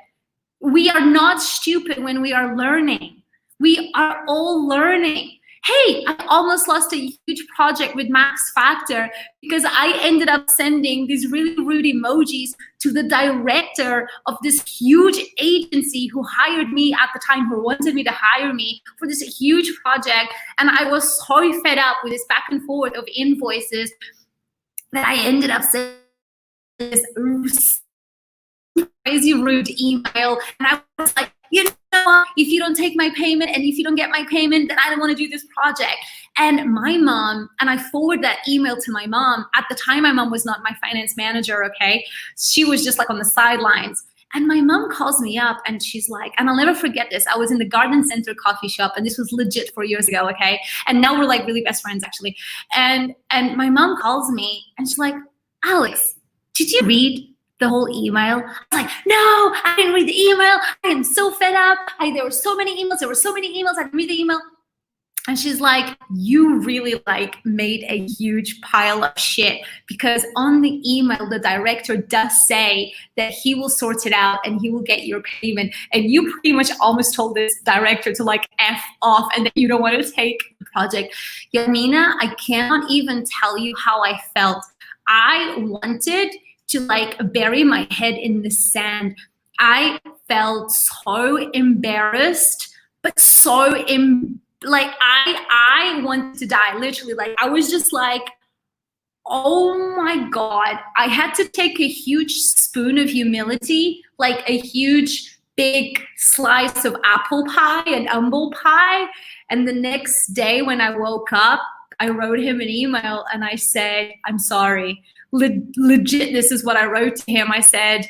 S1: We are not stupid when we are learning. We are all learning. Hey, I almost lost a huge project with Max Factor because I ended up sending these really rude emojis to the director of this huge agency who hired me at the time, who wanted me to hire me for this huge project. And I was so fed up with this back and forth of invoices that I ended up sending this crazy rude email. And I was like, if you don't take my payment and if you don't get my payment, then I don't want to do this project. And my mom, and I forward that email to my mom. At the time, my mom was not my finance manager, okay? She was just like on the sidelines. And my mom calls me up and she's like, and I'll never forget this. I was in the Garden Center coffee shop and this was legit 4 years ago, okay? And now we're like really best friends actually. And my mom calls me and she's like, Alex, did you read the whole email. I was like, no, I didn't read the email. I am so fed up. There were so many emails. I didn't read the email. And she's like, you really like made a huge pile of shit, because on the email, the director does say that he will sort it out and he will get your payment. And you pretty much almost told this director to like F off and that you don't want to take the project. Yamina, I cannot even tell you how I felt. I wanted to like bury my head in the sand. I felt so embarrassed, but so like I wanted to die, literally. Like I was just like, oh my God. I had to take a huge spoon of humility, like a huge big slice of apple pie and humble pie. And the next day when I woke up, I wrote him an email and I said, I'm sorry. Legit, this is what I wrote to him. I said,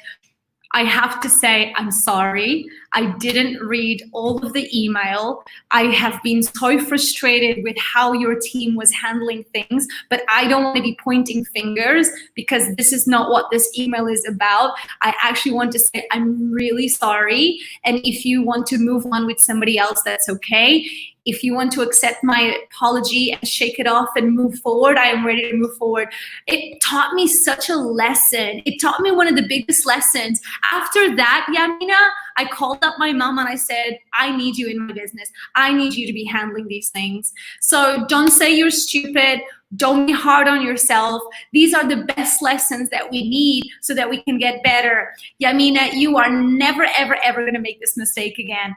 S1: I have to say, I'm sorry. I didn't read all of the email. I have been so frustrated with how your team was handling things, but I don't want to be pointing fingers because this is not what this email is about. I actually want to say, I'm really sorry. And if you want to move on with somebody else, that's okay. If you want to accept my apology and shake it off and move forward, I am ready to move forward. It taught me such a lesson. It taught me one of the biggest lessons. After that, Yamina, I called up my mom and I said, I need you in my business. I need you to be handling these things. So don't say you're stupid. Don't be hard on yourself. These are the best lessons that we need so that we can get better. Yamina, you are never, ever, ever going to make this mistake again.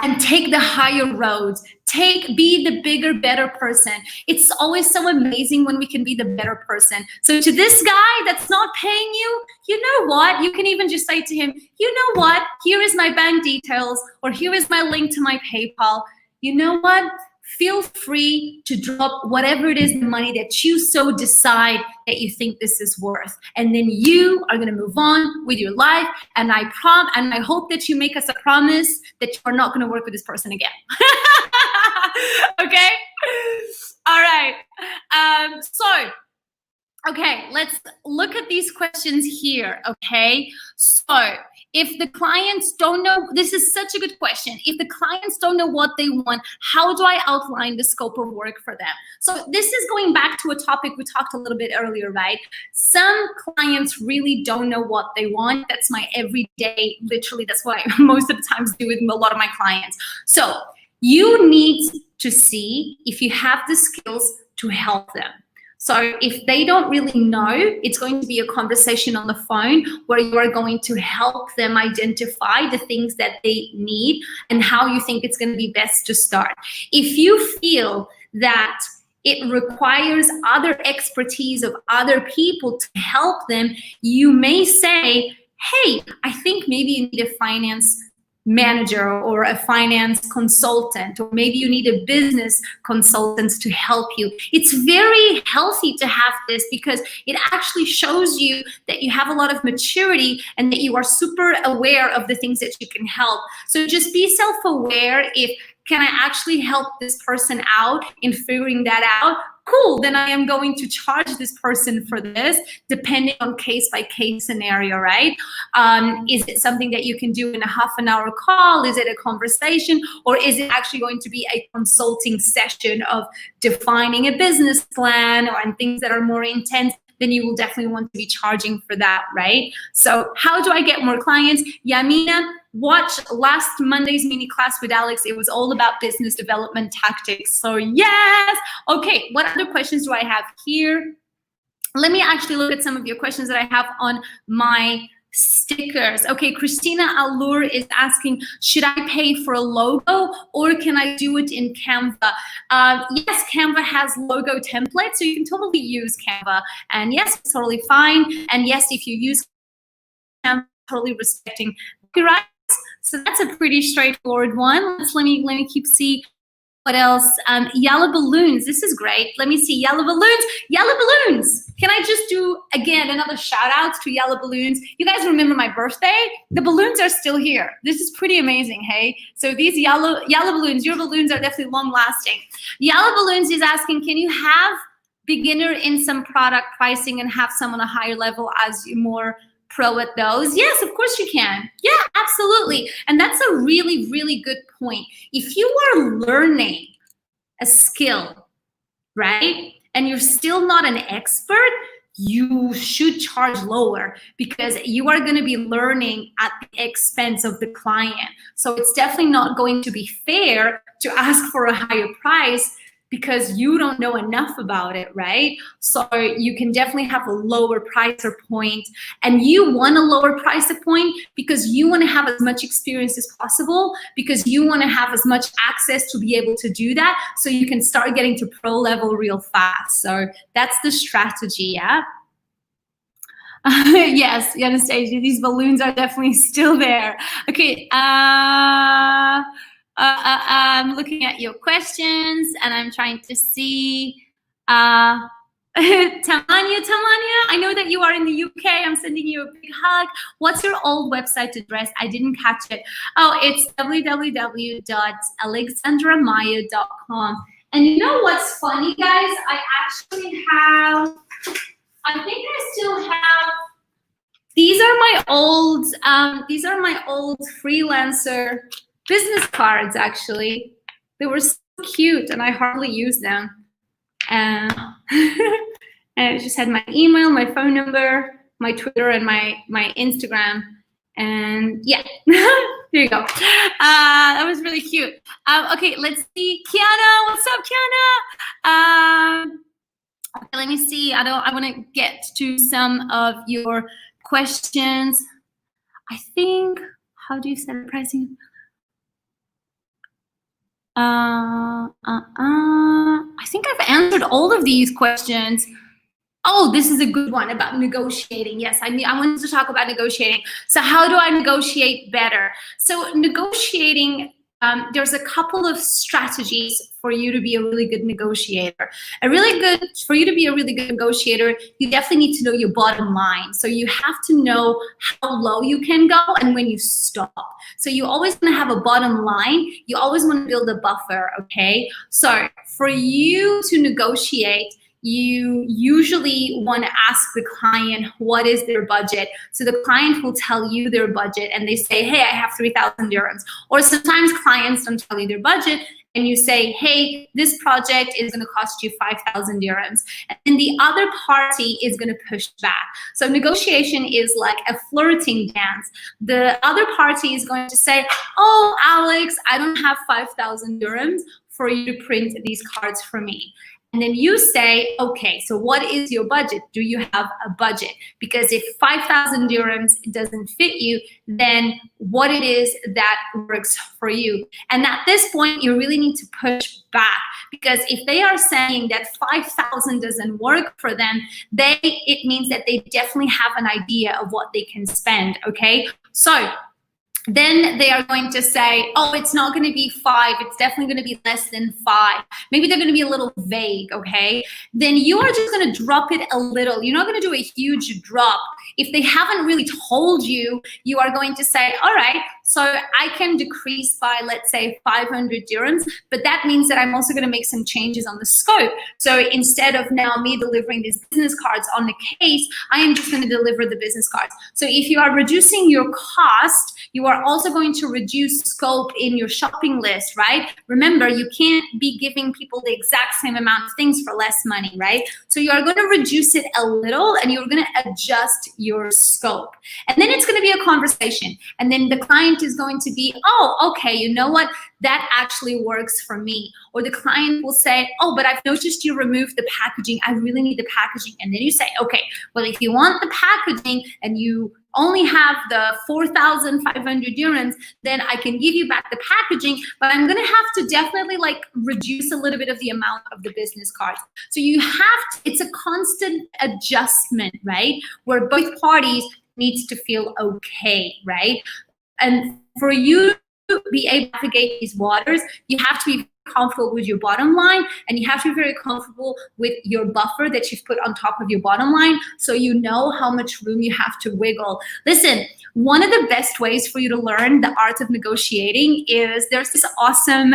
S1: And take the higher roads. Be the bigger, better person. It's always so amazing when we can be the better person. So to this guy that's not paying you, you know what? You can even just say to him, you know what? Here is my bank details, or here is my link to my PayPal. You know what? Feel free to drop whatever it is, the money that you so decide that you think this is worth. And then you are going to move on with your life. And I hope that you make us a promise that you are not going to work with this person again. Okay? All right. Okay, let's look at these questions here, okay? So if the clients don't know, this is such a good question. If the clients don't know what they want, how do I outline the scope of work for them? So this is going back to a topic we talked a little bit earlier, right? Some clients really don't know what they want. That's my everyday, literally, that's what I most of the times do with a lot of my clients. So you need to see if you have the skills to help them. So if they don't really know, it's going to be a conversation on the phone where you are going to help them identify the things that they need and how you think it's going to be best to start. If you feel that it requires other expertise of other people to help them, you may say, hey, I think maybe you need a finance manager or a finance consultant, or maybe you need a business consultant to help you. It's very healthy to have this because it actually shows you that you have a lot of maturity and that you are super aware of the things that you can help. So just be self-aware. If can I actually help this person out in figuring that out? Cool, then I am going to charge this person for this, depending on case-by-case scenario, right? Is it something that you can do in a half-an-hour call? Is it a conversation? Or is it actually going to be a consulting session of defining a business plan and things that are more intense? Then you will definitely want to be charging for that, right? So how do I get more clients? Yamina, watch last Monday's mini class with Alex. It was all about business development tactics. So yes. Okay, what other questions do I have here? Let me actually look at some of your questions that I have on my stickers. Okay, Christina Allure is asking, should I pay for a logo or can I do it in Canva? Yes, Canva has logo templates, so you can totally use Canva. And yes, it's totally fine. And yes, if you use Canva, totally respecting copyright. So that's a pretty straightforward one. Let me keep see. What else? Yellow balloons. This is great. Let me see. Yellow balloons. Yellow balloons. Can I just do, again, another shout out to yellow balloons? You guys remember my birthday? The balloons are still here. This is pretty amazing, hey? So these yellow balloons, your balloons are definitely long lasting. Yellow balloons is asking, can you have beginner in some product pricing and have some on a higher level as you more pro at those? Yes, of course you can. Yeah, absolutely. And that's a really, really good point. If you are learning a skill, right, and you're still not an expert, you should charge lower because you are going to be learning at the expense of the client. So it's definitely not going to be fair to ask for a higher price because you don't know enough about it, right? So you can definitely have a lower price point, and you want a lower price point because you want to have as much experience as possible, because you want to have as much access to be able to do that, so you can start getting to pro level real fast. So that's the strategy, yeah? Yes, Anastasia, these balloons are definitely still there. Okay, I'm looking at your questions and I'm trying to see. Tamanya, I know that you are in the UK. I'm sending you a big hug. What's your old website address? I didn't catch it. Oh, it's www.alexandramaya.com. And you know what's funny, guys? I actually have, I think I still have, these are my old freelancer business cards, actually. They were so cute and I hardly use them. And it just had my email, my phone number, my Twitter, and my Instagram. And yeah, there you go. That was really cute. Okay, let's see. Kiana, what's up, Kiana? Okay, let me see. I want to get to some of your questions. I think, how do you set pricing? I think I've answered all of these questions. Oh, this is a good one about negotiating. Yes, I wanted to talk about negotiating. So how do I negotiate better? So negotiating, there's a couple of strategies for you to be a really good negotiator. For you to be a really good negotiator, you definitely need to know your bottom line. So you have to know how low you can go and when you stop. So you always want to have a bottom line. You always want to build a buffer, okay? So for you to negotiate, you usually want to ask the client what is their budget. So the client will tell you their budget and they say, hey, I have 3,000 dirhams. Or sometimes clients don't tell you their budget and you say, hey, this project is going to cost you 5,000 dirhams. And then the other party is going to push back. So negotiation is like a flirting dance. The other party is going to say, oh, Alex, I don't have 5,000 dirhams for you to print these cards for me. And then you say, okay, so what is your budget? Do you have a budget? Because if 5,000 dirhams doesn't fit you, then what it is that works for you. And at this point, you really need to push back, because if they are saying that 5,000 doesn't work for them, it means that they definitely have an idea of what they can spend, okay? So then they are going to say, oh, it's not going to be 5. It's definitely going to be less than 5. Maybe they're going to be a little vague, okay? Then you are just going to drop it a little. You're not going to do a huge drop. If they haven't really told you, you are going to say, all right, so I can decrease by, let's say, 500 dirhams, but that means that I'm also going to make some changes on the scope. So instead of now me delivering these business cards on the case, I am just going to deliver the business cards. So if you are reducing your cost, you are also going to reduce scope in your shopping list, right? Remember, you can't be giving people the exact same amount of things for less money, right? So you are going to reduce it a little and you're going to adjust your scope. And then it's going to be a conversation. And then the client is going to be, oh, okay, you know what? That actually works for me. Or the client will say, oh, but I've noticed you removed the packaging. I really need the packaging. And then you say, okay, well, if you want the packaging and you only have the 4,500 dirhams, then I can give you back the packaging, but I'm gonna have to definitely like reduce a little bit of the amount of the business cards. So you have to, it's a constant adjustment, right? Where both parties needs to feel okay, right? And for you to be able to navigate these waters, you have to be comfortable with your bottom line, and you have to be very comfortable with your buffer that you've put on top of your bottom line, so you know how much room you have to wiggle. Listen, one of the best ways for you to learn the art of negotiating is there's this awesome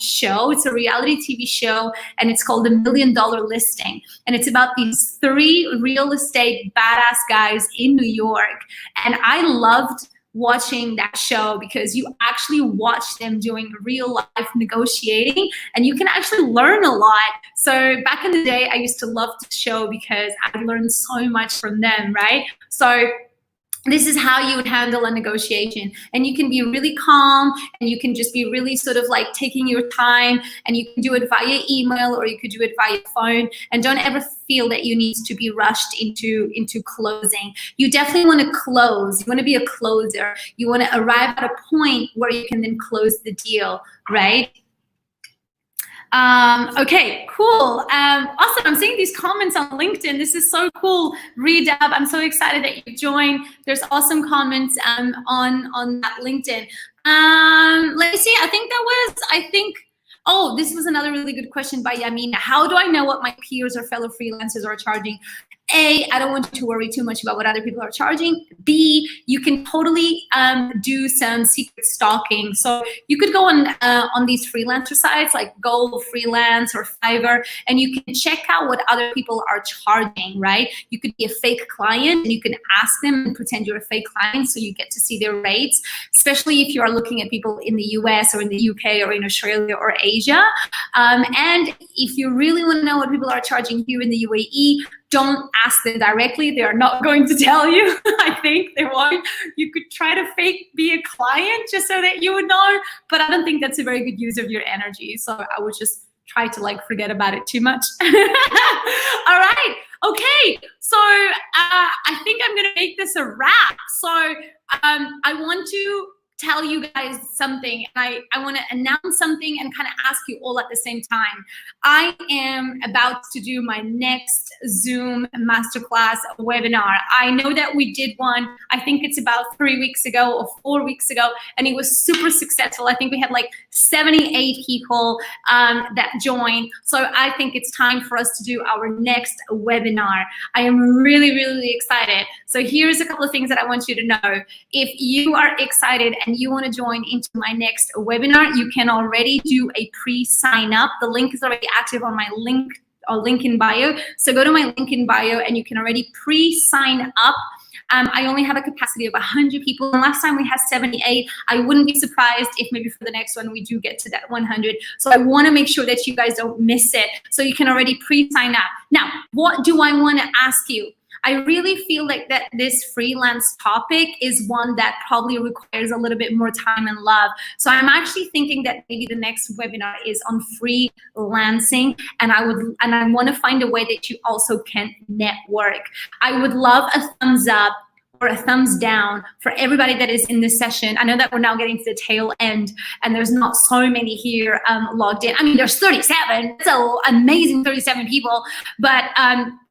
S1: show. It's a reality TV show, and it's called The $1 Million Listing. And it's about these 3 real estate badass guys in New York. And I loved watching that show because you actually watch them doing real life negotiating, and you can actually learn a lot. So back in the day, I used to love the show because I learned so much from them, right? So this is how you would handle a negotiation, and you can be really calm, and you can just be really sort of like taking your time, and you can do it via email or you could do it via phone, and don't ever feel that you need to be rushed into closing. You definitely want to close. You want to be a closer. You want to arrive at a point where you can then close the deal, right? Okay, cool. Awesome. I'm seeing these comments on LinkedIn. This is so cool. Redub, I'm so excited that you joined. There's awesome comments on that LinkedIn. Let me see. Oh, this was another really good question by Yamina. How do I know what my peers or fellow freelancers are charging? A, I don't want you to worry too much about what other people are charging. B, you can totally do some secret stalking. So you could go on these freelancer sites like Go, Freelance, or Fiverr, and you can check out what other people are charging, right? You could be a fake client, and you can ask them and pretend you're a fake client, so you get to see their rates, especially if you are looking at people in the US or in the UK or in Australia or Asia. And if you really want to know what people are charging here in the UAE, don't ask them directly. They are not going to tell you. I think they won't. You could try to fake be a client just so that you would know, but I don't think that's a very good use of your energy. So I would just try to like forget about it too much. All right. Okay. So I think I'm going to make this a wrap. So I want to tell you guys something. I want to announce something and kind of ask you all at the same time. I am about to do my next Zoom masterclass webinar. I know that we did one, I think it's about 3 weeks ago or 4 weeks ago, and it was super successful. I think we had like 78 people that joined. So I think it's time for us to do our next webinar. I am really, really excited. So here's a couple of things that I want you to know. If you are excited and you want to join into my next webinar, you can already do a pre-sign up. The link is already active on my link in bio. So go to my link in bio and you can already pre-sign up. I only have a capacity of 100 people. And last time we had 78. I wouldn't be surprised if maybe for the next one we do get to that 100. So I want to make sure that you guys don't miss it. So you can already pre-sign up. Now, what do I want to ask you? I really feel like that this freelance topic is one that probably requires a little bit more time and love. So I'm actually thinking that maybe the next webinar is on freelancing, and I want to find a way that you also can network. I would love a thumbs up or a thumbs down for everybody that is in this session. I know that we're now getting to the tail end and there's not so many here logged in. I mean, there's 37, so amazing 37 people, but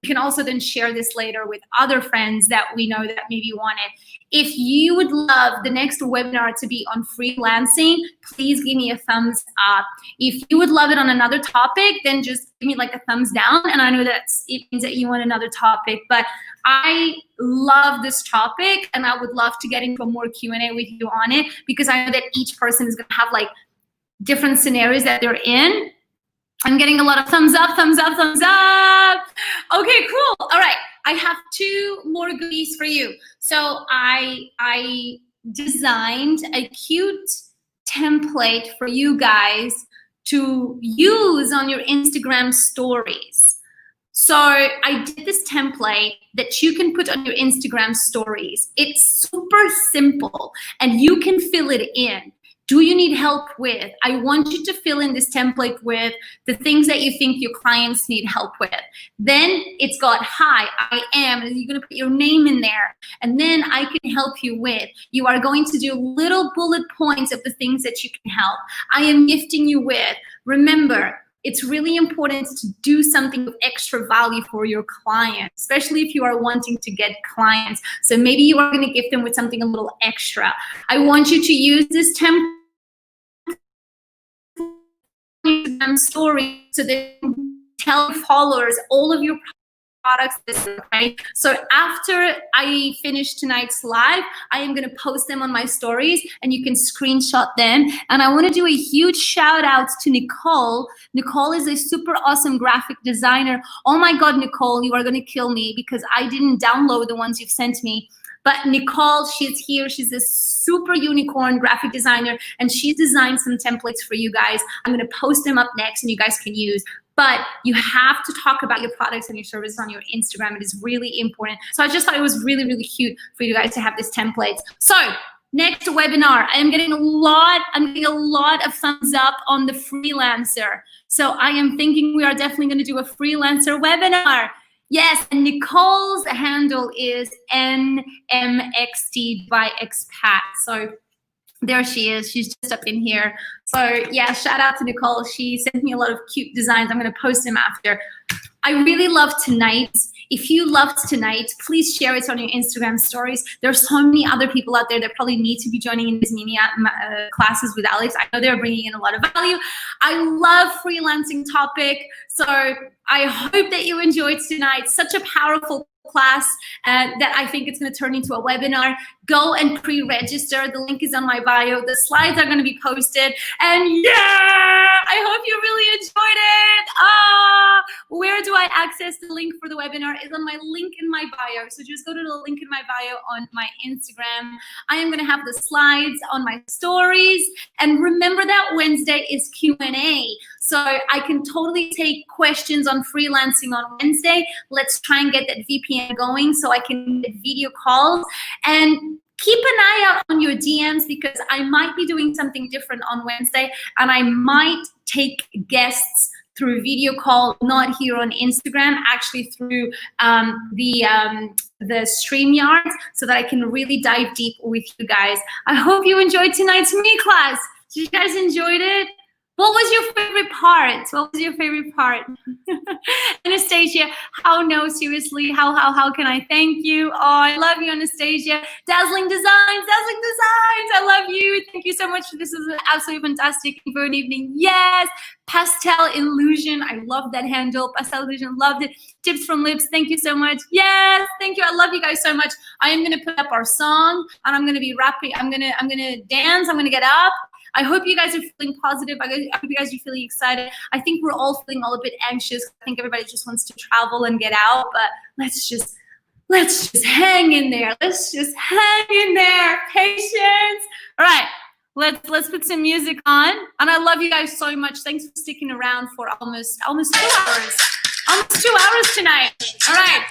S1: you can also then share this later with other friends that we know that maybe want it. If you would love the next webinar to be on freelancing, please give me a thumbs up. If you would love it on another topic, then just give me like a thumbs down. And I know that it means that you want another topic, but I love this topic and I would love to get into a more Q&A with you on it, because I know that each person is going to have like different scenarios that they're in. I'm getting a lot of thumbs up, thumbs up, thumbs up. Okay, cool. All right. I have 2 more goodies for you. So I designed a cute template for you guys to use on your Instagram stories. So I did this template that you can put on your Instagram stories. It's super simple and you can fill it in. Do you need help with? I want you to fill in this template with the things that you think your clients need help with. Then it's got, hi, I am, and you're gonna put your name in there. And then I can help you with. You are going to do little bullet points of the things that you can help. I am gifting you with. Remember, it's really important to do something of extra value for your clients, especially if you are wanting to get clients. So maybe you are gonna gift them with something a little extra. I want you to use this template Instagram story so they can tell followers all of your products. Okay? So after I finish tonight's live, I am going to post them on my stories and you can screenshot them. And I want to do a huge shout out to Nicole. Nicole is a super awesome graphic designer. Oh my God, Nicole, you are going to kill me because I didn't download the ones you've sent me. But Nicole, she's here. She's a super unicorn graphic designer and she designed some templates for you guys. I'm going to post them up next and you guys can use. But you have to talk about your products and your services on your Instagram. It is really important. So I just thought it was really, really cute for you guys to have these templates. So next webinar, I'm getting a lot of thumbs up on the freelancer. So I am thinking we are definitely going to do a freelancer webinar. Yes, and Nicole's handle is NMXT by Expat. So there she is. She's just up in here. So yeah, shout out to Nicole. She sent me a lot of cute designs. I'm going to post them after. I really loved tonight. If you loved tonight, please share it on your Instagram stories. There are so many other people out there that probably need to be joining in these mini classes with Alex. I know they're bringing in a lot of value. I love freelancing topic. So I hope that you enjoyed tonight. Such a powerful class that I think it's going to turn into a webinar. Go and pre-register. The link is on my bio. The slides are going to be posted. And yeah, I hope you really enjoyed it. Where do I access the link for the webinar? It's on my link in my bio. So just go to the link in my bio on my Instagram. I am going to have the slides on my stories. And remember that Wednesday is Q&A. So I can totally take questions on freelancing on Wednesday. Let's try and get that VPN going so I can get video calls. And keep an eye out on your DMs because I might be doing something different on Wednesday and I might take guests through video call, not here on Instagram, actually through the StreamYard so that I can really dive deep with you guys. I hope you enjoyed tonight's mini class. Did you guys enjoyed it? What was your favorite part? What was your favorite part? Anastasia, seriously, how can I thank you? Oh, I love you, Anastasia. Dazzling Designs, I love you. Thank you so much. This is an absolutely fantastic info and evening. Yes, Pastel Illusion, I love that handle. Pastel Illusion, loved it. Tips from Lips, thank you so much. Yes, thank you. I love you guys so much. I am gonna put up our song and I'm gonna be rapping. I'm gonna dance. I'm gonna get up. I hope you guys are feeling positive. I hope you guys are feeling excited. I think we're all feeling a bit anxious. I think everybody just wants to travel and get out, but let's just hang in there. Let's just hang in there. Patience. All right, let's put some music on. And I love you guys so much. Thanks for sticking around for almost 2 hours. Almost 2 hours tonight. All right.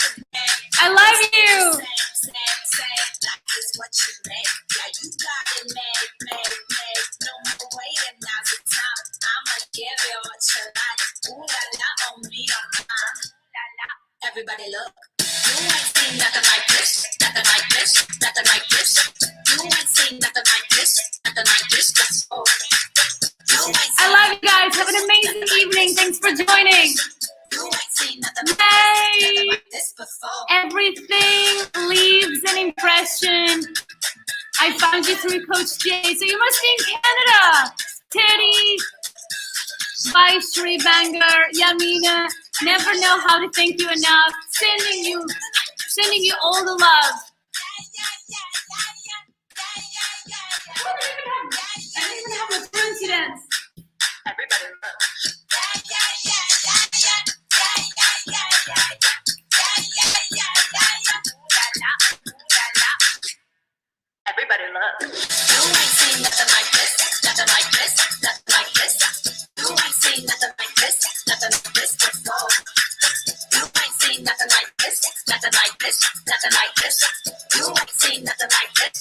S1: I love you. What you make, yeah, you got it made. No more waiting, now's the time. I'ma give you what you like. Ooh la la, on me, on mine. Everybody look, you ain't seen nothing like this, nothing like this, nothing like this. You ain't seen nothing like this, nothing like this. Let's go. I love you guys. Have an amazing evening. Thanks for joining. Yay! Everything leaves an impression. I found you through Coach Jay, so you must be in Canada. Teddy, bye Shri Banger, Yamina. Never know how to thank you enough. Sending you all the love. I don't even have a coincidence. Everybody look. Everybody look. You ain't seen nothing like this, nothing like this, nothing like this. You ain't seen nothing like this, nothing like this before. You ain't seen nothing like this, nothing like this, nothing like this.